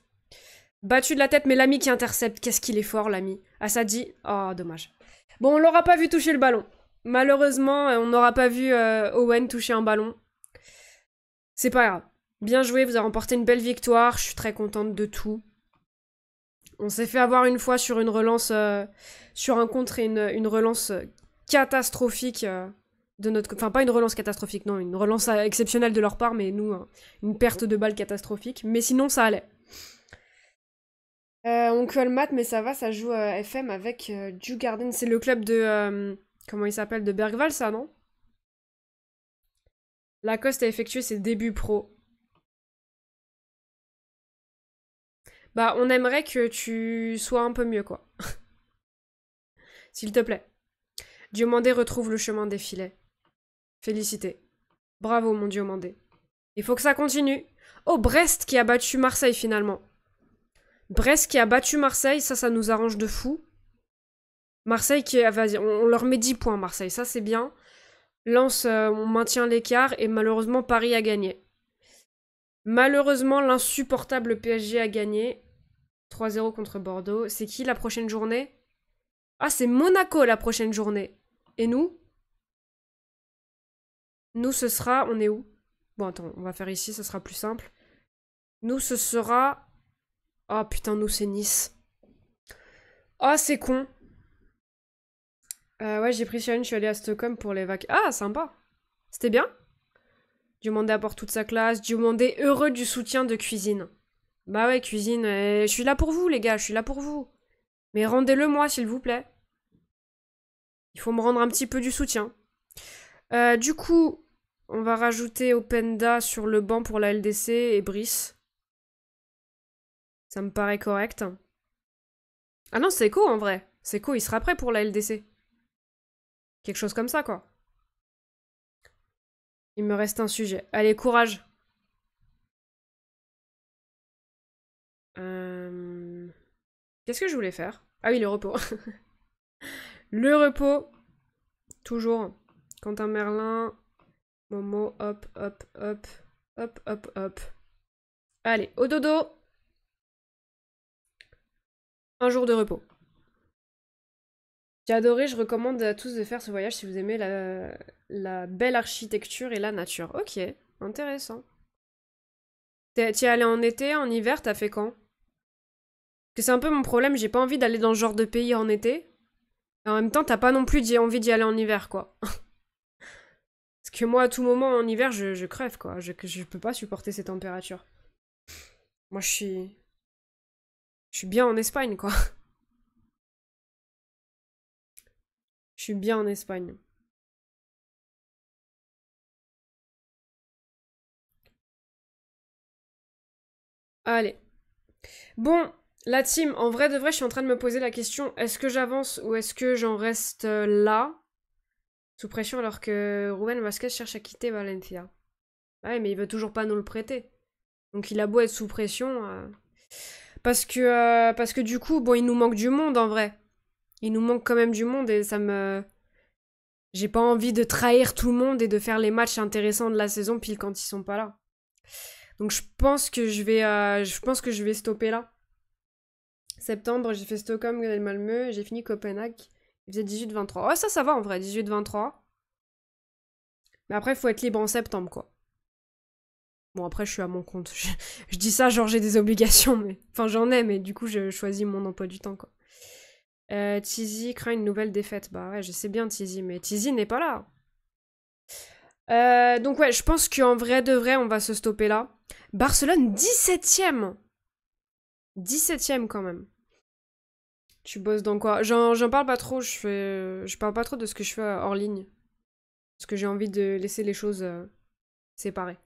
Battu de la tête, mais l'ami qui intercepte, qu'est-ce qu'il est fort, l'ami. Assadi, oh, dommage. Bon, on l'aura pas vu toucher le ballon. Malheureusement, on n'aura pas vu Owen toucher un ballon. C'est pas grave. Bien joué, vous avez remporté une belle victoire. Je suis très contente de tout. On s'est fait avoir une fois sur une relance, sur un contre et une relance catastrophique de notre... Enfin, pas une relance catastrophique, non, une relance exceptionnelle de leur part, mais nous, une perte de balle catastrophique. Mais sinon, ça allait. On colmate, mais ça va, ça joue FM avec Djurgården. C'est le club de... comment il s'appelle? De Bergvall, ça, non? Lacoste a effectué ses débuts pro. Bah, on aimerait que tu sois un peu mieux, quoi. S'il te plaît. Diomandé retrouve le chemin des filets. Félicité. Bravo, mon Diomandé. Il faut que ça continue. Oh, Brest qui a battu Marseille, finalement. Brest qui a battu Marseille, ça nous arrange de fou. Marseille qui... Vas-y, on leur met 10 points, Marseille, ça c'est bien. Lens, on maintient l'écart, et malheureusement, Paris a gagné. Malheureusement, l'insupportable PSG a gagné. 3-0 contre Bordeaux. C'est qui la prochaine journée? Ah, c'est Monaco la prochaine journée. Et nous? Nous, ce sera... On est où? Bon, attends, on va faire ici, ça sera plus simple. Nous, ce sera... Oh, putain, nous, c'est Nice. Oh, c'est con. Ouais, j'ai pris Sion, je suis allée à Stockholm pour les vacances. Ah, sympa. C'était bien? Diomandé apporte toute sa classe. Diomandé heureux du soutien de Cuisine. Bah ouais, Cuisine, je suis là pour vous, les gars, je suis là pour vous. Mais rendez-le moi, s'il vous plaît. Il faut me rendre un petit peu du soutien. Du coup, on va rajouter Openda sur le banc pour la LDC et Brice. Ça me paraît correct. Ah non, c'est Seco en vrai. Seco, il sera prêt pour la LDC. Quelque chose comme ça, quoi. Il me reste un sujet. Allez, courage. Qu'est-ce que je voulais faire? Ah oui, le repos. Le repos. Toujours. Quentin Merlin. Momo, hop, hop, hop. Hop, hop, hop. Allez, au dodo. Un jour de repos. J'ai adoré, je recommande à tous de faire ce voyage si vous aimez la belle architecture et la nature. Ok, intéressant. T'y es allé en été, en hiver, t'as fait quand? Parce que c'est un peu mon problème, j'ai pas envie d'aller dans ce genre de pays en été. Et en même temps, t'as pas non plus envie d'y aller en hiver, quoi. Parce que moi, à tout moment, en hiver, je crève, quoi. Je peux pas supporter ces températures. Moi, je suis bien en Espagne, quoi. Je suis bien en Espagne. Allez. Bon, la team, en vrai de vrai, je suis en train de me poser la question, est-ce que j'avance ou est-ce que j'en reste là, sous pression, alors que Ruben Vasquez cherche à quitter Valencia. Ouais, mais il veut toujours pas nous le prêter. Donc il a beau être sous pression. Parce que du coup, bon, il nous manque du monde en vrai. Il nous manque quand même du monde et ça me... J'ai pas envie de trahir tout le monde et de faire les matchs intéressants de la saison pile quand ils sont pas là. Donc je pense que je vais stopper là. Septembre, j'ai fait Stockholm, Malmö, j'ai fini Copenhague. Il faisait 18-23. Ouais, ça va en vrai, 18-23. Mais après, il faut être libre en septembre, quoi. Bon, après, je suis à mon compte. Je dis ça, genre, j'ai des obligations, mais... Enfin, j'en ai, mais du coup, je choisis mon emploi du temps, quoi. Tizi craint une nouvelle défaite. Bah ouais, je sais bien, Tizi, mais Tizi n'est pas là. Donc ouais, je pense qu'en vrai de vrai, on va se stopper là. Barcelone, 17ème 17ème quand même. Tu bosses dans quoi? J'en parle pas trop, je parle pas trop de ce que je fais hors ligne. Parce que j'ai envie de laisser les choses séparées.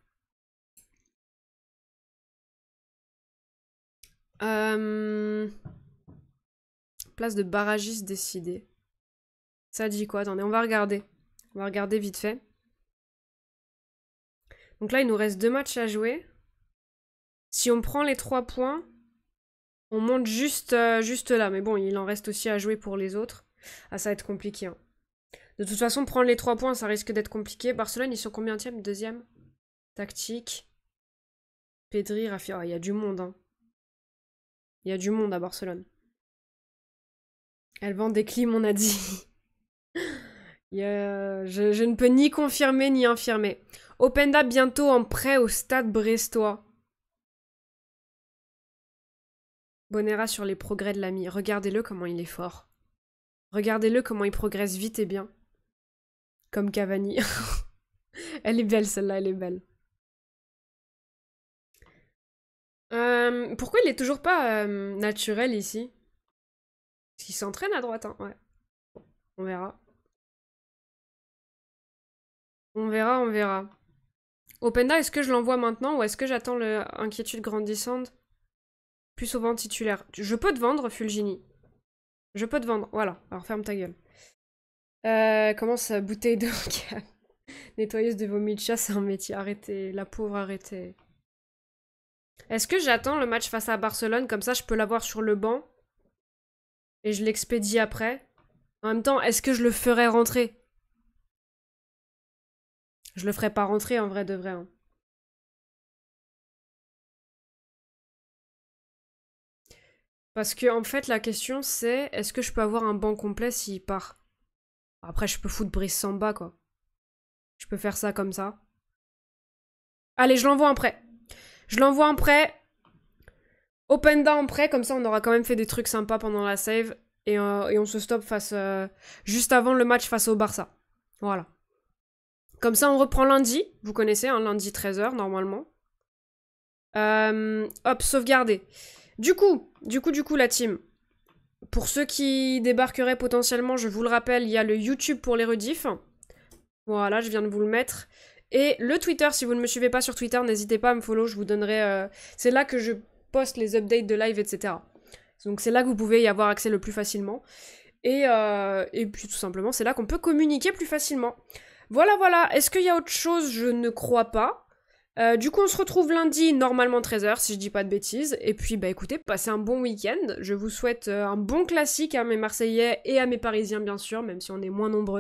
Place de barragiste décidée. Ça dit quoi? Attendez, on va regarder. On va regarder vite fait. Donc là, il nous reste 2 matchs à jouer. Si on prend les 3 points, on monte juste là. Mais bon, il en reste aussi à jouer pour les autres. Ah, ça va être compliqué. Hein. De toute façon, prendre les 3 points, ça risque d'être compliqué. Barcelone, ils sont combienième? Deuxième? Tactique. Pedri, Rafi. Oh, il y a du monde. Hein. Il y a du monde à Barcelone. Elle vend des clims, on a dit. Je ne peux ni confirmer ni infirmer. Openda bientôt en prêt au stade brestois. Bonera sur les progrès de l'ami. Regardez-le comment il est fort. Regardez-le comment il progresse vite et bien. Comme Cavani. Elle est belle celle-là, elle est belle. Pourquoi il est toujours pas naturel ici? Parce qu'il s'entraîne à droite, hein. Ouais. Bon, on verra. On verra, on verra. Openda, est-ce que je l'envoie maintenant ou est-ce que j'attends l'inquiétude grandissante? Plus souvent titulaire. Je peux te vendre, Fulgini. Je peux te vendre. Voilà. Alors ferme ta gueule. Comment ça, bouteille d'eau? Nettoyeuse de vomi de chat, c'est un métier. Arrêtez. La pauvre, arrêtez. Est-ce que j'attends le match face à Barcelone, comme ça je peux l'avoir sur le banc et je l'expédie après? En même temps, est-ce que je le ferai rentrer? Je le ferai pas rentrer en vrai de vrai. Hein. Parce que en fait la question c'est est-ce que je peux avoir un banc complet s'il part? Après je peux foutre Brice Samba quoi. Je peux faire ça comme ça. Allez, je l'envoie en prêt. Je l'envoie en prêt. Openda en prêt, comme ça on aura quand même fait des trucs sympas pendant la save. Et on se stoppe face juste avant le match face au Barça. Voilà. Comme ça on reprend lundi. Vous connaissez, hein, lundi 13h normalement. Hop, sauvegarder. Du coup, la team. Pour ceux qui débarqueraient potentiellement, je vous le rappelle, il y a le YouTube pour les rediffs. Voilà, je viens de vous le mettre. Et le Twitter, si vous ne me suivez pas sur Twitter, n'hésitez pas à me follow, je vous donnerai... C'est là que je poste les updates de live, etc. Donc c'est là que vous pouvez y avoir accès le plus facilement. Et puis tout simplement, c'est là qu'on peut communiquer plus facilement. Voilà, voilà. Est-ce qu'il y a autre chose? Je ne crois pas. Du coup, on se retrouve lundi, normalement 13h, si je dis pas de bêtises. Et puis, bah écoutez, passez un bon week-end. Je vous souhaite un bon classique à mes Marseillais et à mes Parisiens, bien sûr, même si on est moins nombreux.